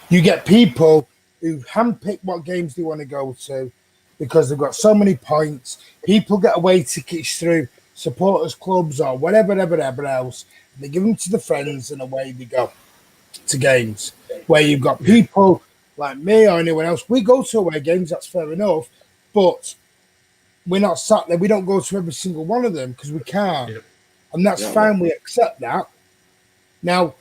You get people who handpick what games they want to go to because they've got so many points. People get away tickets through supporters clubs or whatever else. And they give them to the friends and away they go to games. Where you've got people like me or anyone else. We go to away games, that's fair enough. But we're not sat there. We don't go to every single one of them because we can't. and that's Yeah. fine. We accept that. Now,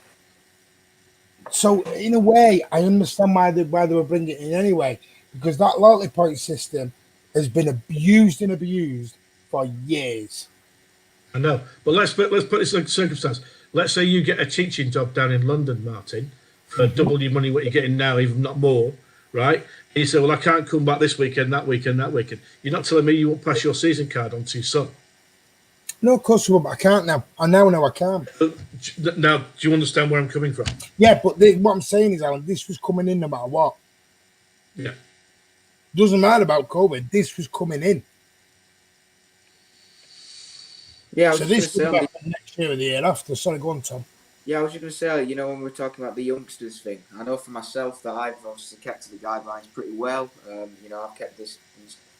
so in a way, I understand why they were bringing it in anyway, because that loyalty point system has been abused and abused for years. I know, but let's put this in circumstance. Let's say you get a teaching job down in London, Martin, for double your money what you're getting now, even not more, right? And you say, well, I can't come back this weekend, that weekend, that weekend. You're not telling me you won't pass your season card on to your son. No, of course, but I can't now. I now know I can't. Now, do you understand where I'm coming from? Yeah, but what I'm saying is, Alan, this was coming in no matter what. Yeah. Doesn't matter about COVID. This was coming in. Yeah, I was So just this going will to be say, next year or the year after. Sorry, go on, Tom. yeah, I was just going to say, you know, when we're talking about the youngsters thing, I know for myself that I've obviously kept to the guidelines pretty well. You know, I've kept this.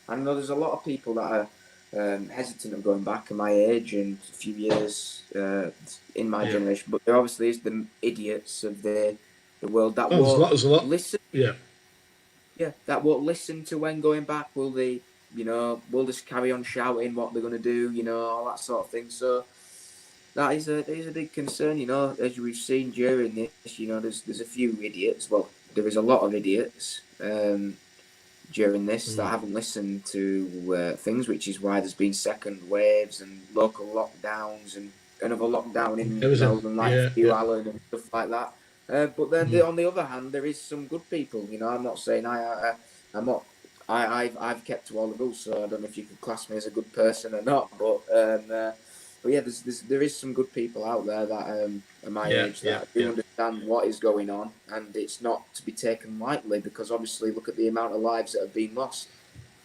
I know there's a lot of people that are hesitant of going back at my age and a few years in my generation, but there obviously is the idiots of the world that there's a lot. listen. Yeah. Yeah, that won't listen to when going back. Will they, you know, will just carry on shouting what they're going to do, you know, all that sort of thing. So that is a big concern, you know, as we've seen during this, you know, there's a few idiots. Well, there is a lot of idiots during this that haven't listened to things, which is why there's been second waves and local lockdowns and another lockdown in Melbourne, like Alan and stuff like that. But then on the other hand, there is some good people. You know, I'm not saying I'm not. I've kept to all the rules, so I don't know if you could class me as a good person or not. But yeah, there is some good people out there that are my age that do understand what is going on, and it's not to be taken lightly because obviously look at the amount of lives that have been lost.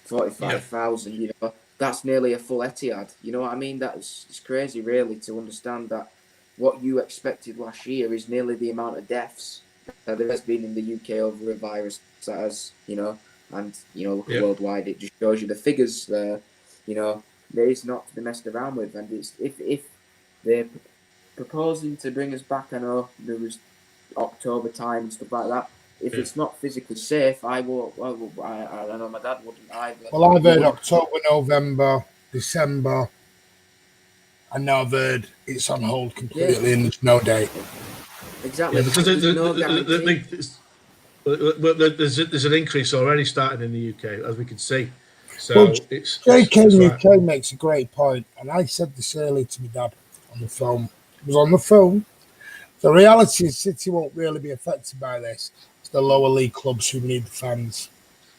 45,000. You know, that's nearly a full Etihad. You know what I mean? It's crazy, really, to understand that. What you expected last year is nearly the amount of deaths that there has been in the UK over a virus that has, you know, and, you know, look at worldwide, it just shows you the figures there, you know, there is not to be messed around with. And it's, if they're proposing to bring us back, I know there was October time and stuff like that. If it's not physically safe, I won't. Well, I know my dad wouldn't either. Well, I've heard October, November, December. And now I've heard it's on hold completely and there's no date. Exactly. Yeah, because there's no guarantee. There's an increase already starting in the UK, as we can see. So well, it's JK UK makes a great point, and I said this earlier to my dad on the phone. It was on the phone. The reality is City won't really be affected by this. It's the lower league clubs who need the fans.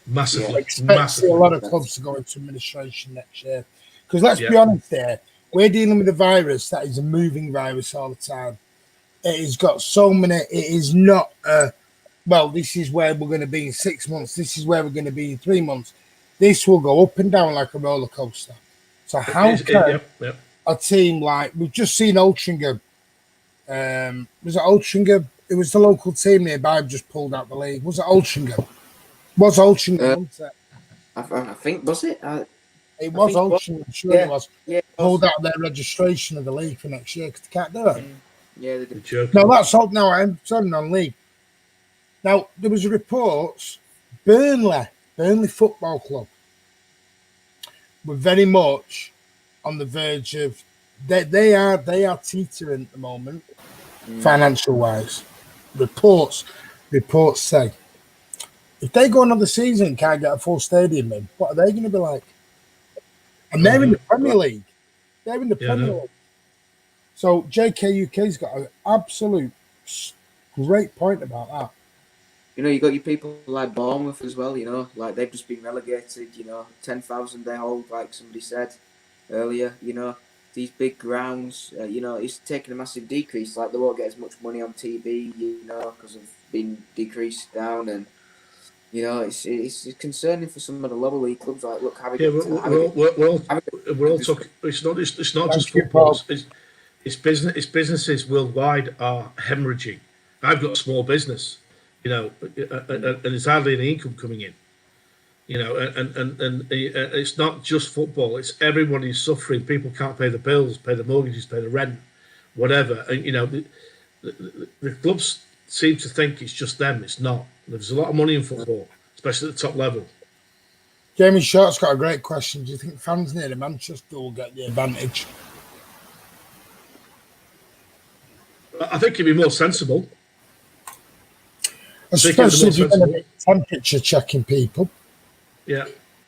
Massively. I expect to see a lot of clubs to go into administration next year. Because let's be honest there, we're dealing with a virus that is a moving virus all the time. It has got so many, it is not, well, this is where we're going to be in 6 months. This is where we're going to be in 3 months. This will go up and down like a roller coaster. So how can a team like, we've just seen Altrincham, was it Altrincham? It was the local team nearby who just pulled out the league. Was it Altrincham? Was Altrincham, wasn't it? I think, was it? It was Altrincham, I'm sure it was. Yeah, pulled out their registration of the league for next year because they can't do it. Yeah, they did. No, that's all. No, I'm turning on league. Now, there was reports Burnley Football Club were very much on the verge of, they are teetering at the moment, financial wise. Reports say if they go another season and can't get a full stadium in, what are they going to be like? And they're in the Premier League. They're in the Premier League. So JK UK's got an absolute great point about that. You know, you got your people like Bournemouth as well, you know, like they've just been relegated, you know, 10,000 they hold, like somebody said earlier, you know, these big grounds, you know, it's taken a massive decrease, like they won't get as much money on TV, you know, because of being decreased down, and, you know, it's concerning for some of the lower league clubs, like, look, we're all talking, it's not just football, it's businesses worldwide are hemorrhaging. I've got a small business, you know, and there's hardly any income coming in, you know, and it's not just football. It's everybody is suffering. People can't pay the bills, pay the mortgages, pay the rent, whatever. And, you know, the clubs seem to think it's just them. It's not. There's a lot of money in football, especially at the top level. Jamie Short's got a great question. Do you think fans near Manchester will get the advantage? I think it'd be more sensible. Especially if you're going to be temperature checking people. Yeah,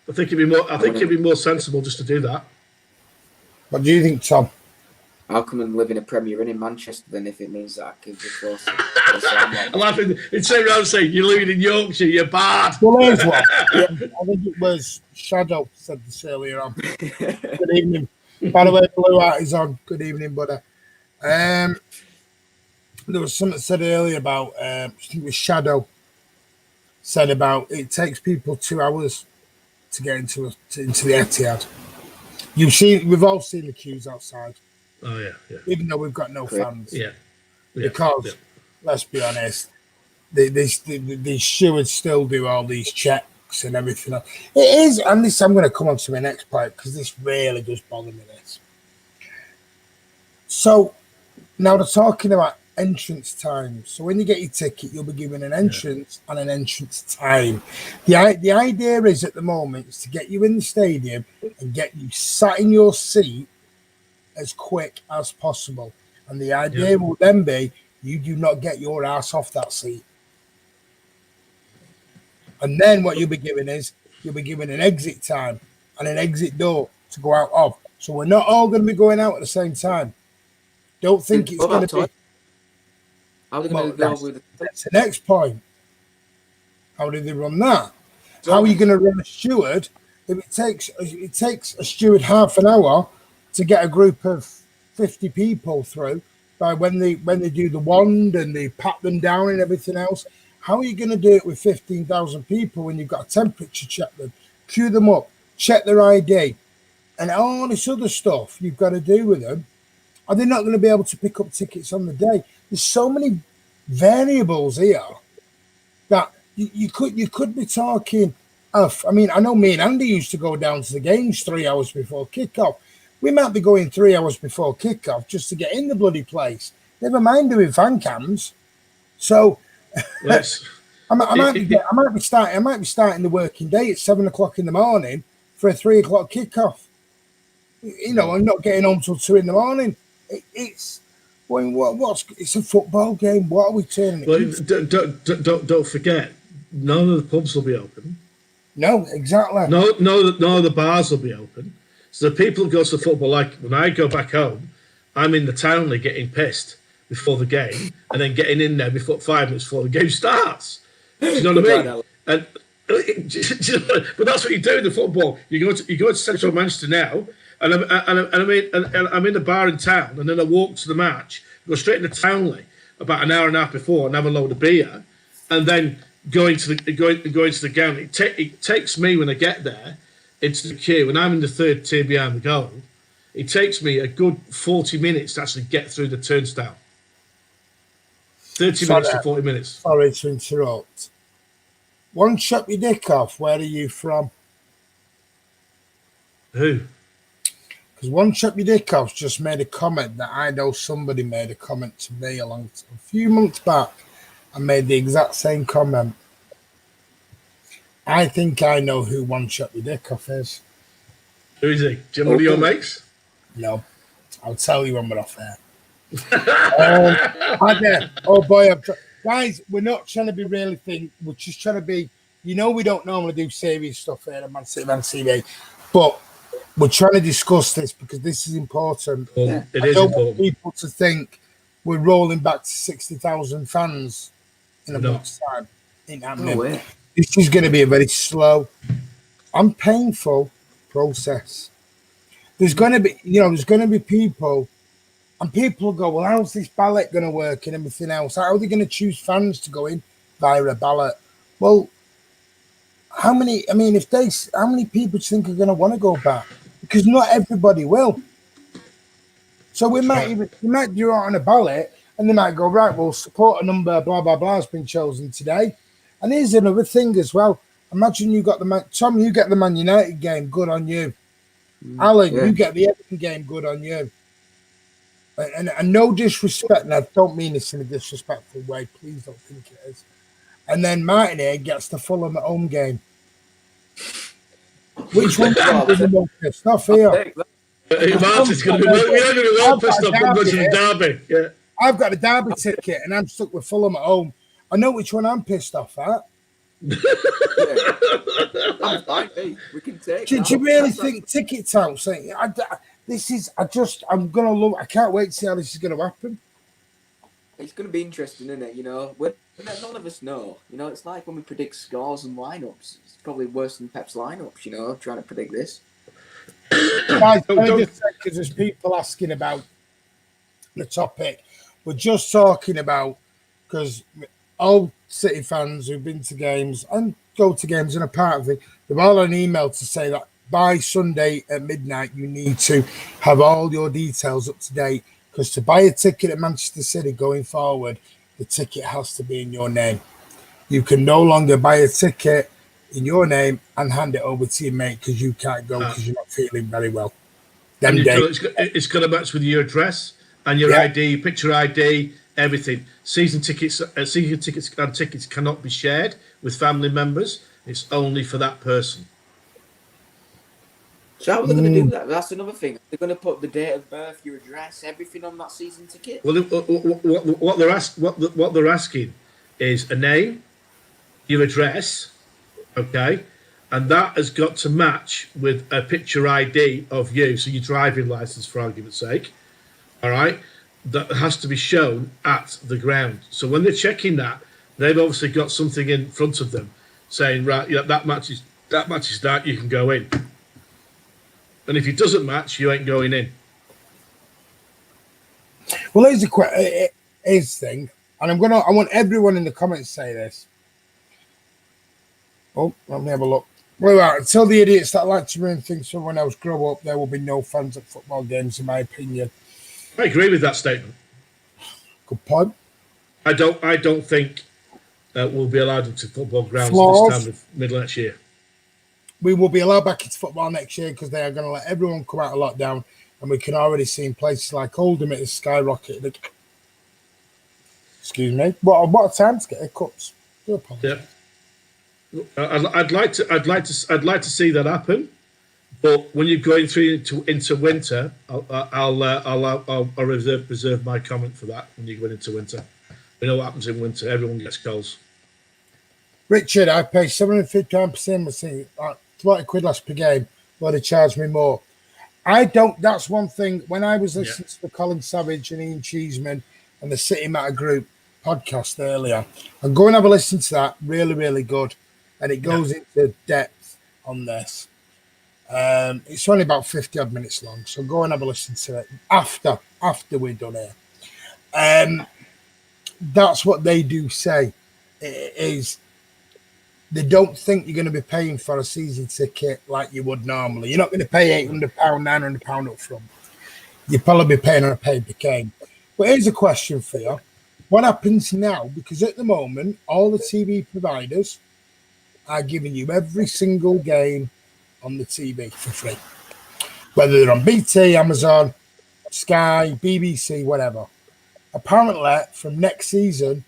I think it'd be more sensible just to do that. What do you think, Tom? I'll come and live in a Premier Inn in Manchester then if it means that I can be closer. I'm laughing. It's saying around saying you're living in Yorkshire, you're bad. Well, here's one. I think it was Shadow said this earlier on. Good evening. By the way, Blue Art is on. Good evening, buddy. There was something said earlier about, I think it was Shadow said about it takes people 2 hours to get into the Etihad. We've all seen the queues outside. Oh yeah. Even though we've got no fans. Yeah. Because let's be honest, the stewards still do all these checks and everything else. It is, and this I'm going to come on to my next point because this really does bother me. This. So now they're talking about entrance time. So when you get your ticket, you'll be given an entrance and an entrance time. The idea is at the moment is to get you in the stadium and get you sat in your seat as quick as possible. And the idea will then be you do not get your ass off that seat. And then what you'll be given is you'll be given an exit time and an exit door to go out of. So we're not all going to be going out at the same time. Don't think it's going to be. How are they going to go with that's the next point. How do they run that? How are you going to run a steward if it takes a steward half an hour to get a group of 50 people through by when they do the wand and they pat them down and everything else? How are you going to do it with 15,000 people when you've got to temperature check them, queue them up, check their ID, and all this other stuff you've got to do with them? Are they not going to be able to pick up tickets on the day? There's so many variables here that you could be talking of. I mean, I know me and Andy used to go down to the games 3 hours before kickoff. We might be going 3 hours before kickoff just to get in the bloody place. Never mind doing fan cams. So I might be starting the working day at 7 o'clock in the morning for a 3 o'clock kickoff. You know, I'm not getting home till 2 in the morning. It's a football game. What are we turning? Well, don't forget, none of the pubs will be open. No, exactly. No, the bars will be open. So the people who go to football, like when I go back home, I'm in the Townley getting pissed before the game, and then getting in there before 5 minutes before the game starts. Do you know what I mean? And but that's what you do in the football. You go to Central Manchester now. And I'm in the bar in town, and then I walk to the match, go straight into Townley about an hour and a half before, and have a load of beer, and then go into the ground. It takes me when I get there into the queue, and I'm in the third tier behind the goal. It takes me a good 40 minutes to actually get through the turnstile. 30 minutes to 40 minutes. Sorry to interrupt. One shot your dick off. Where are you from? Who? Because One Chop Your Dick Off's just made a comment that I know somebody made a comment to me a few months back and made the exact same comment. I think I know who One Chop Your Dick Off is. Who is he? Jim, one of your mates? No. I'll tell you when we're off air. Oh boy, guys, we're not trying to be really we're just trying to be, we don't normally do serious stuff here at Man City Man TV, but we're trying to discuss this because this is important. It I is don't important. want people to think we're rolling back to 60,000 fans in a month's time. Ain't happening. No way. This is going to be a very slow and painful process. There's going to be people, and people will go, well, how's this ballot going to work and everything else? How are they going to choose fans to go in via a ballot? Well, how many people do you think are going to want to go back? Because not everybody will. So we might do it on a ballot, and they might go, right, well, support number blah blah blah has been chosen today. And here's another thing as well. Imagine you got Tom, you get the Man United game, good on you. Alan, you get the Everton game, good on you. And no disrespect, and I don't mean this in a disrespectful way, please don't think it is. And then Martin here gets the Fulham at home game. Which one's going to be the most pissed off here? Martin's going to be well pissed off from Derby. Yeah. I've got a derby ticket and I'm stuck with Fulham at home. I know which one I'm pissed off at. Yeah. I'm fine, hey, we can take Do that. you really That's- think tickets out saying I'm gonna love, I can't wait to see how this is gonna happen. It's going to be interesting, isn't it? You know, none of us know. You know, it's like when we predict scores and lineups. It's probably worse than Pep's lineups. You know, trying to predict this. Guys, because there's people asking about the topic. We're just talking about, because all City fans who've been to games and go to games and are part of it, they've all had an email to say that by Sunday at midnight you need to have all your details up to date, because to buy a ticket at Manchester City going forward, the ticket has to be in your name. You can no longer buy a ticket in your name and hand it over to your mate because you can't go because you're not feeling very well. And it's got to match with your address and your ID, picture ID, everything. Season tickets and tickets cannot be shared with family members. It's only for that person. So how are they going to do that? That's another thing. They're going to put the date of birth, your address, everything on that season ticket. Well, what they're asking is a name, your address, okay, and that has got to match with a picture ID of you, so your driving license, for argument's sake. All right, that has to be shown at the ground. So when they're checking that, they've obviously got something in front of them saying, right, yeah, that matches that, you can go in. And if it doesn't match, you ain't going in. Well, here's the thing, and I want everyone in the comments to say this. Oh, let me have a look. Well, tell the idiots that like to ruin things for everyone else grow up. There will be no fans at football games, in my opinion. I agree with that statement. Good point. I don't think we'll be allowed into football grounds this time of middle next year. We will be allowed back into football next year because they are going to let everyone come out of lockdown, and we can already see in places like Oldham it has skyrocketed. Excuse me. What a time to get hiccups. Do apologize. Yeah. I'd like to see that happen, but when you're going through into winter, I'll reserve my comment for that. When you go into winter, we know what happens in winter. Everyone gets colds. Richard, I pay £750 per 20 quid less per game. Why they charge me more? I don't. That's one thing. When I was listening to the Colin Savage and Ian Cheeseman and the City Matter Group podcast earlier, and go and have a listen to that. Really, really good. And it goes into depth on this. It's only about 50 odd minutes long, so go and have a listen to it after we're done here. That's what they do say. It is they don't think you're going to be paying for a season ticket like you would normally. You're not going to pay £800, £900 up front. You'll probably be paying on a pay-per-game. But here's a question for you. What happens now? Because at the moment, all the TV providers are giving you every single game on the TV for free. Whether they're on BT, Amazon, Sky, BBC, whatever. Apparently, from next season,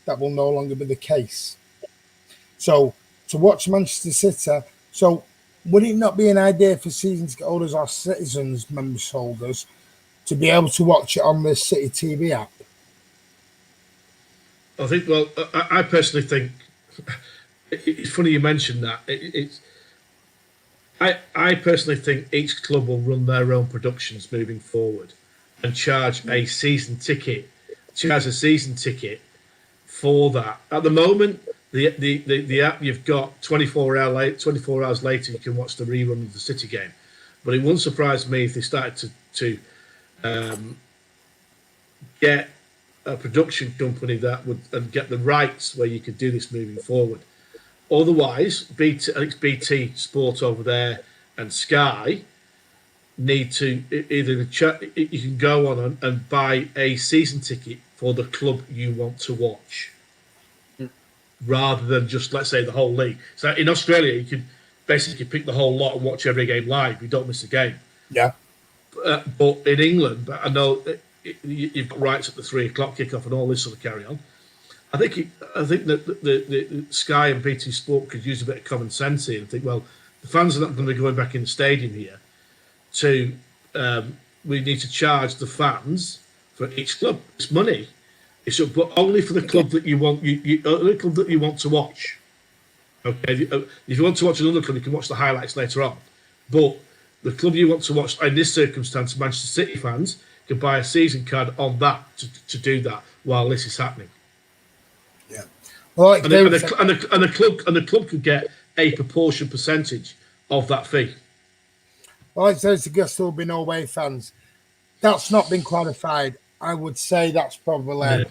that will no longer be the case. So, to watch Manchester City, so would it not be an idea for season ticket holders or citizens, members holders, to be able to watch it on the City TV app? I think, well, I personally think, it's funny you mentioned that. I personally think each club will run their own productions moving forward and charge a season ticket for that. At the moment, the app you've got 24 hours later you can watch the rerun of the City game. But it wouldn't surprise me if they started to get a production company that would and get the rights where you could do this moving forward. Otherwise, BT Sport over there and Sky need to either you can go on and buy a season ticket for the club you want to watch, rather than just, let's say, the whole league. So in Australia, you can basically pick the whole lot and watch every game live. You don't miss a game. Yeah. But in England, I know you've got rights at the 3 o'clock kickoff and all this sort of carry on. I think that the Sky and BT Sport could use a bit of common sense here and think, well, the fans are not going to be going back in the stadium here. We need to charge the fans for each club. It's money. It's but only for the club that you want. The club that you want to watch. Okay, if you want to watch another club, you can watch the highlights later on. But the club you want to watch in this circumstance, Manchester City fans can buy a season card on that to do that while this is happening. Yeah. Well, like the club could get a proportion percentage of that fee. Well, like there's the guess there will be no away fans. That's not been clarified. I would say that's probably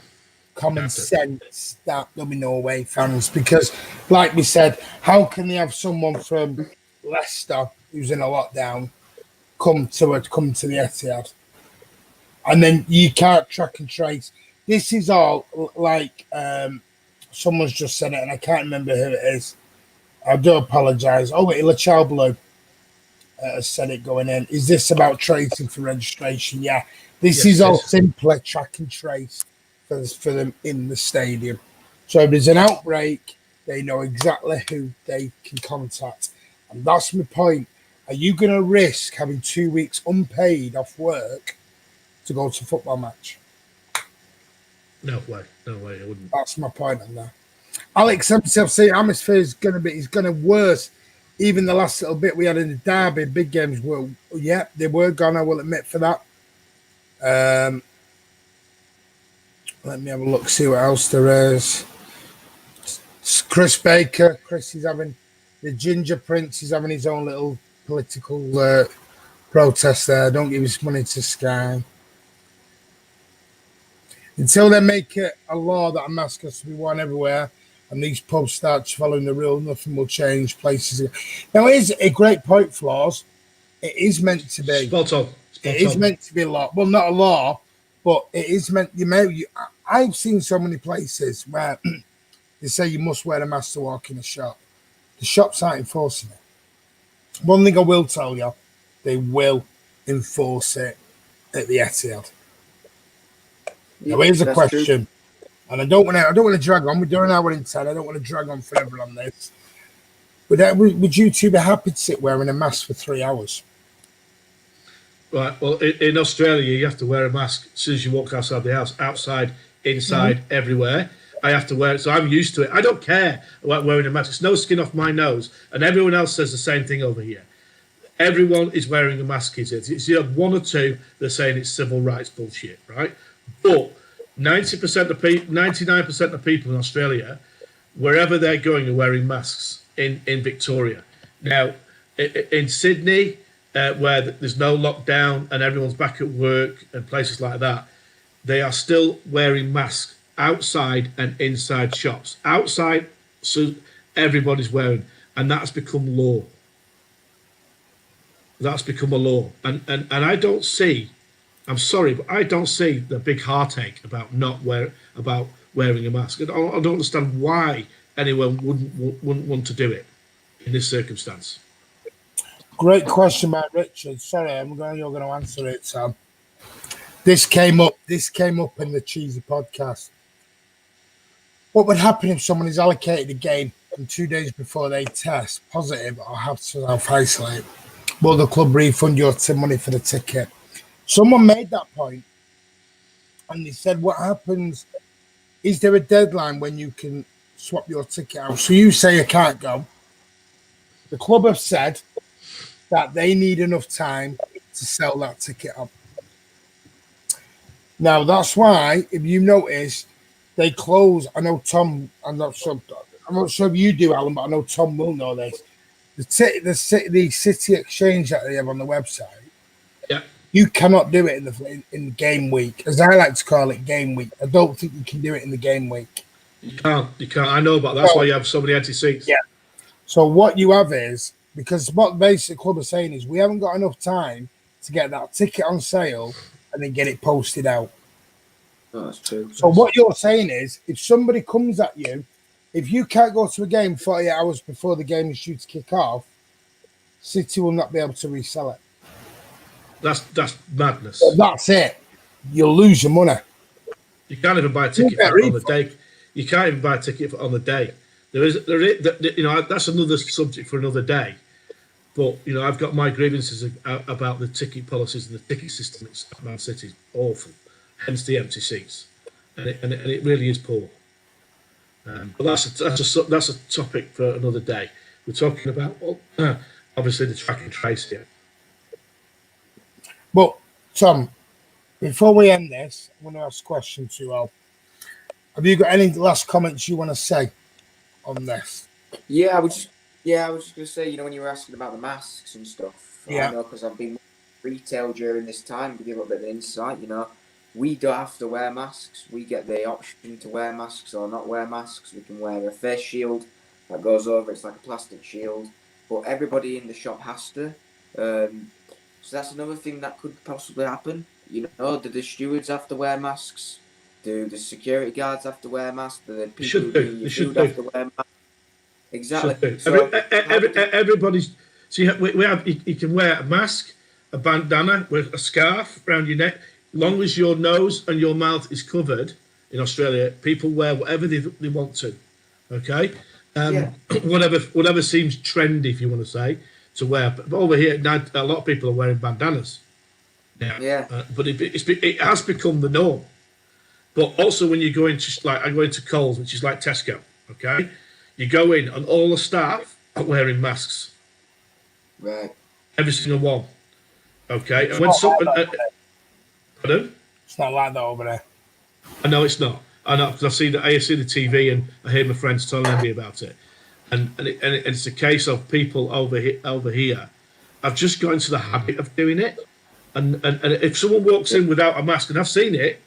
common sense that there'll be no away fans because, like we said, how can they have someone from Leicester who's in a lockdown come to the Etihad, and then you can't track and trace? This is all like someone's just said it, and I can't remember who it is. I do apologise. Oh, wait, Lachal Blue has said it going in. Is this about tracing for registration? Yeah. This is all simply track and trace for them in the stadium. So if there's an outbreak, they know exactly who they can contact. And that's my point. Are you going to risk having 2 weeks unpaid off work to go to a football match? No way, I wouldn't. That's my point on that. Alex himself saying atmosphere is going to worse. Even the last little bit we had in the derby, big games were, they were gone. I will admit for that. Let me have a look, see what else there is. Chris Baker, Chris is having the Ginger Prince. He's having his own little political protest there. Don't give his money to Sky. Until they make it a law that a mask has to be worn everywhere and these pubs start following the rule, nothing will change. Places. Now, it is a great point, Flaws. It is meant to be. Spot on. It is meant to be a law. Well, not a law, but it is meant. I've seen so many places where they say you must wear a mask to walk in a shop. The shops aren't enforcing it. One thing I will tell you, they will enforce it at the Etihad. Now, here's a question, and I don't want to drag on. We're doing an hour in 10. I don't want to drag on forever on this. But would you two be happy to sit wearing a mask for 3 hours? Right. Well, in Australia, you have to wear a mask as soon as you walk outside the house. Outside, inside, everywhere. I have to wear it, so I'm used to it. I don't care about wearing a mask. It's no skin off my nose, and everyone else says the same thing over here. Everyone is wearing a mask. It's one or two they're saying it's civil rights bullshit, right? But 99% of people in Australia, wherever they're going, are wearing masks in Victoria. Now, in Sydney, where there's no lockdown and everyone's back at work and places like that, they are still wearing masks outside and inside shops. Outside, so everybody's wearing, and that's become law. That's become a law, and I don't see. I'm sorry, but I don't see the big heartache about wearing a mask. I don't understand why anyone wouldn't want to do it in this circumstance. Great question, Matt Richard. Sorry, you're going to answer it, Sam. This came up in the Cheesy podcast. What would happen if someone is allocated a game and 2 days before they test positive or have to self-isolate? Will the club refund your money for the ticket? Someone made that point, and they said, what happens? Is there a deadline when you can swap your ticket out? So you say you can't go. The club have said that they need enough time to sell that ticket up. Now, that's why, if you notice, they close. I know Tom, I'm not sure if you do, Alan, but I know Tom will know this. The City Exchange that they have on the website, you cannot do it in the game week, as I like to call it, game week. I don't think you can do it in the game week. You can't. I know, but that's why you have so many empty seats. Yeah. So what you have is, because what basically the club are saying is, we haven't got enough time to get that ticket on sale and then get it posted out. Oh, that's true. So what you're saying is, if somebody comes at you, if you can't go to a game 48 hours before the game is due to kick off, City will not be able to resell it. That's madness. So that's it. You'll lose your money. You can't even buy a ticket on the day. You can't even buy a ticket on the day. There is, that's another subject for another day. But I've got my grievances about the ticket policies and the ticket system at Man City. It's awful. hence the empty seats, and it really is poor. But that's a topic for another day. We're talking about obviously the track and trace here. But Tom, before we end this, I'm going to ask a question to you all. Have you got any last comments you want to say on this? Yeah, I was just gonna say, when you were asking about the masks and stuff, Yeah. I know because I've been retail during this time. Give you a little bit of insight. We don't have to wear masks. We get the option to wear masks or not wear masks. We can wear a face shield that goes over. It's like a plastic shield, but everybody in the shop has to. So that's another thing that could possibly happen. Do the stewards have to wear masks? Do the security guards have to wear masks? Do the people who bring your food have to wear masks? Exactly. So Everybody's. So you can wear a mask, a bandana, with a scarf around your neck. Long as your nose and your mouth is covered in Australia, people wear whatever they want to. Okay, whatever seems trendy, if you want to say, to wear. But over here now, a lot of people are wearing bandanas. Yeah. But it has become the norm. But also when you go into I go into Coles, which is like Tesco. Okay, you go in and all the staff are wearing masks. Right. Every single one. Okay, and when pardon? It's not like that over there. I know it's not. I know because I see the TV and I hear my friends telling me about it, and it's a case of people over here have just got into the habit of doing it, and if someone walks in without a mask, and I've seen it,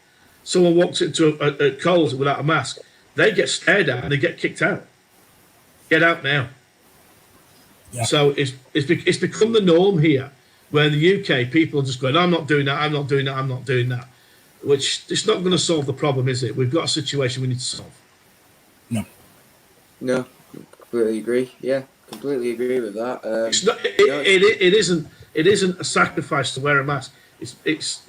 someone walks into a Coles without a mask, they get stared at and they get kicked out. Get out now. Yeah. So it's become the norm here. Where in the UK, people are just going, I'm not doing that, I'm not doing that, I'm not doing that. Which, it's not going to solve the problem, is it? We've got a situation we need to solve. No, completely agree. Yeah, completely agree with that. It's not, it isn't a sacrifice to wear a mask. It's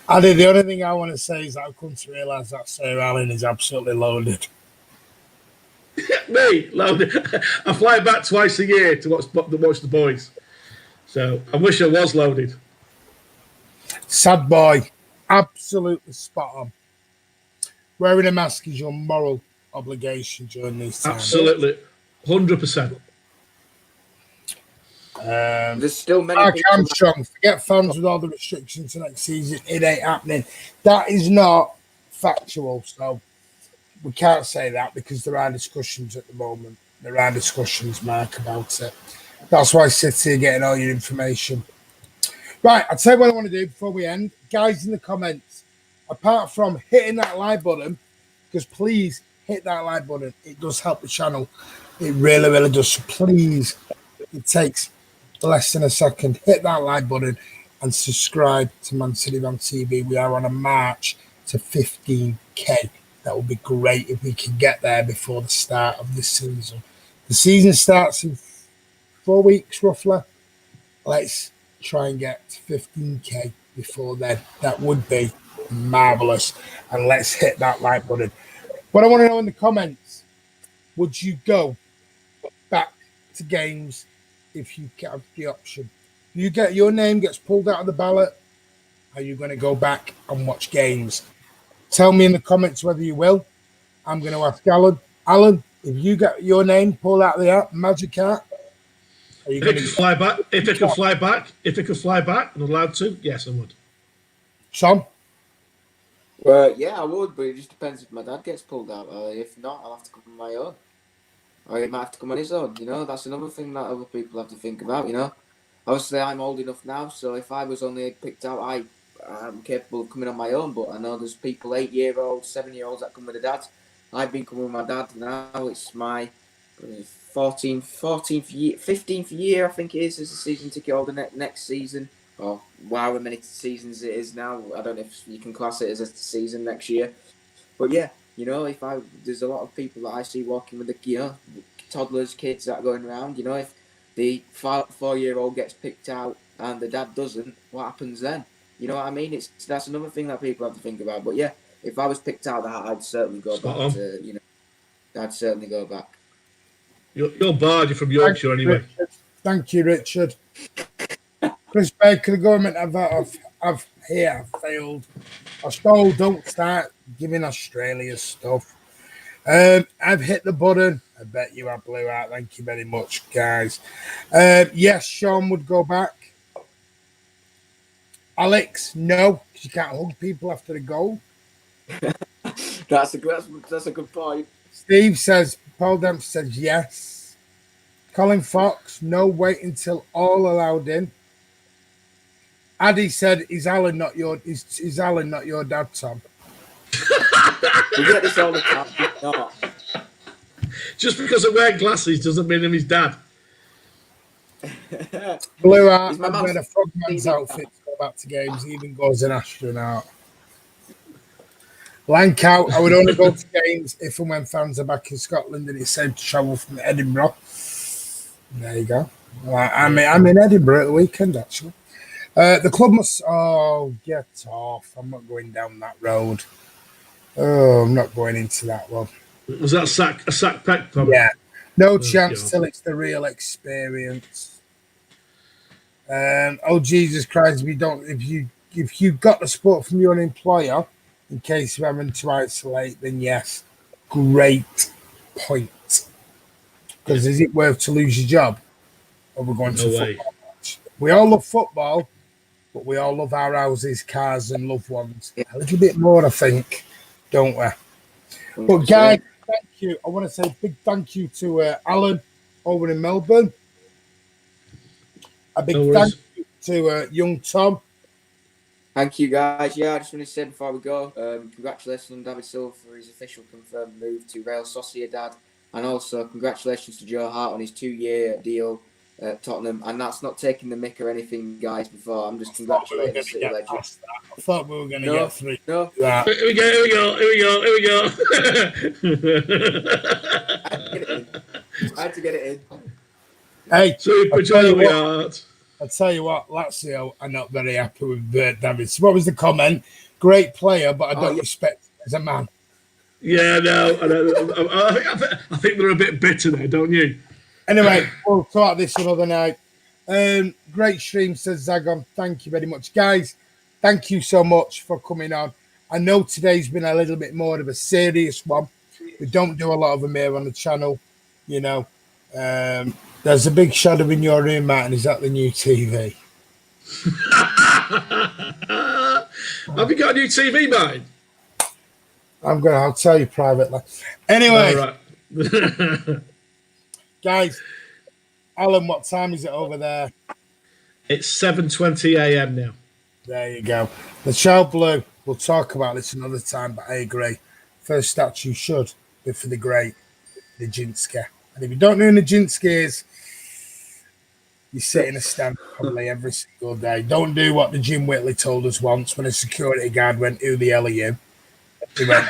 Addy, the only thing I want to say is that I've come to realise that Sir Alan is absolutely loaded. Me, loaded. I fly back twice a year to watch the boys. So I wish I was loaded. Sad boy, absolutely spot on. Wearing a mask is your moral obligation during these times. Absolutely, 100%. There's still many Mark people. Armstrong, forget fans with all the restrictions to next season. It ain't happening. That is not factual. So we can't say that because there are discussions at the moment. There are discussions, Mark, about it. That's why City are getting all your information. Right, I'll tell you what I want to do before we end. Guys in the comments, apart from hitting that like button, because please hit that like button. It does help the channel. It really, really does. So please, it takes less than a second. Hit that like button and subscribe to Man City Van TV. We are on a march to 15k. That would be great if we can get there before the start of this season. The season starts in 4 weeks, roughly. Let's try and get to 15k before then. That would be marvellous. And let's hit that like button. What I want to know in the comments, would you go back to games if you have the option? You get your name gets pulled out of the ballot, are you going to go back and watch games? Tell me in the comments whether you will. I'm going to ask Alan. Alan, if you get your name pulled out of the Magic Hat, if it could fly back, if it could fly back and allowed to, yes, I would. Tom? Well, yeah, I would, but it just depends if my dad gets pulled out. If not, I'll have to come on my own. Or he might have to come on his own, That's another thing that other people have to think about, Obviously, I'm old enough now, so if I was only picked out, I'm capable of coming on my own, but I know there's people, 8-year-olds, 7-year-olds that come with their dads. I've been coming with my dad now. It's my 15th year, I think it is, as a season ticket holder next season. Or however many seasons it is now. I don't know if you can class it as a season next year. But yeah, there's a lot of people that I see walking with the, toddlers, kids that are going around. If the 4-year-old gets picked out and the dad doesn't, what happens then? You know what I mean? That's another thing that people have to think about. But yeah, if I was picked out, I'd certainly go back to, I'd certainly go back. You're barred, you're from Yorkshire anyway. Richard. Thank you, Richard. Chris Baker, the government have here failed. Australia, don't start giving Australia stuff. I've hit the button. I bet you I blew out. Thank you very much, guys. Yes, Sean would go back. Alex, no, because you can't hug people after a goal. That's a good point. Steve says, Paul Dempsey says yes. Colin Fox, no, wait until all allowed in. Addy said, is Alan not your dad, Tom? We get this all the time. No. Just because I wear glasses doesn't mean I'm his dad. Blue Art, Is my I've mum wear a frogman's outfit to go back to games. He even goes an astronaut. Blank out, I would only go to games if and when fans are back in Scotland and it's safe to travel from Edinburgh. There you go. I'm in Edinburgh at the weekend, actually. The club must... Oh, get off. I'm not going down that road. Oh, I'm not going into that one. Was that a sack pack, Tom? Yeah. No chance God. till it's the real experience. Oh, Jesus Christ, if you got the support from your employer, in case you're having to isolate, then yes, great point. Because is it worth to lose your job? Or we're going to a football match? We all love football, but we all love our houses, cars, and loved ones. A little bit more, I think, don't we? But guys, thank you. I want to say a big thank you to Alan over in Melbourne. A big thank you to young Tom. Thank you, guys. Yeah, I just want to say before we go, congratulations on David Silva for his official confirmed move to Real Sociedad, and also congratulations to Joe Hart on his 2-year deal at Tottenham. And that's not taking the mick or anything, guys. Before I'm just congratulating the City legend. I thought we were going to get through. No. Here we go. I had to get it in. Hey, Super Joey Hart. I'll tell you what, Lazio are not very happy with David. So what was the comment? Great player, but I don't respect him as a man. Yeah, no. I think they're a bit bitter there, don't you? Anyway, we'll talk this another night. Great stream, says Zagon. Thank you very much. Guys, thank you so much for coming on. I know today's been a little bit more of a serious one. We don't do a lot of them here on the channel, you know. There's a big shadow in your room, Martin. Is that the new TV? Have you got a new TV, mate? I'll tell you privately. Anyway, right. Guys, Alan, what time is it over there? It's 7:20 a.m. now. There you go. The Child Blue, we'll talk about this another time, but I agree. First statue should be for the great Nijinsky. And if you don't know who Nijinsky is, you sit in a stand probably every single day. Don't do what the Jim Whitley told us once when a security guard went, who the hell are you? He went,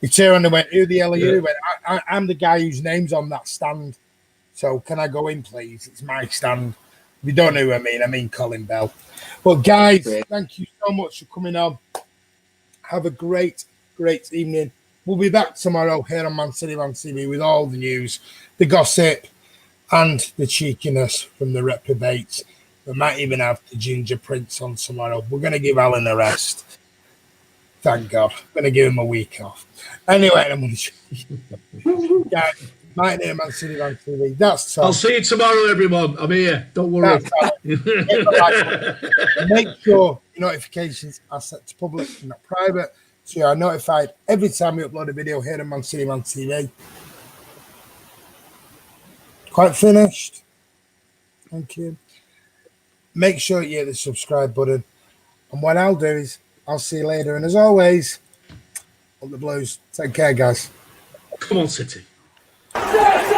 he turned and went, who the hell are you? He went, I'm the guy whose name's on that stand. So can I go in, please? It's my stand. If you don't know who I mean Colin Bell. But guys, thank you so much for coming on. Have a great evening. We'll be back tomorrow here on Man City Man TV with all the news, the gossip, and the cheekiness from the reprobates. We might even have the Ginger Prince on tomorrow. We're going to give Alan a rest. Thank God. I'm going to give him a week off. Anyway, I'm going to... Guys, my name Man City Man TV. That's Tom. I'll see you tomorrow, everyone. I'm here. Don't worry. Make sure your notifications are set to public and not private, so you are notified every time we upload a video here on Man City Man TV. Quite finished. Thank you. Make sure you hit the subscribe button. And what I'll do is I'll see you later. And as always, up the Blues. Take care, guys. Come on, City. City!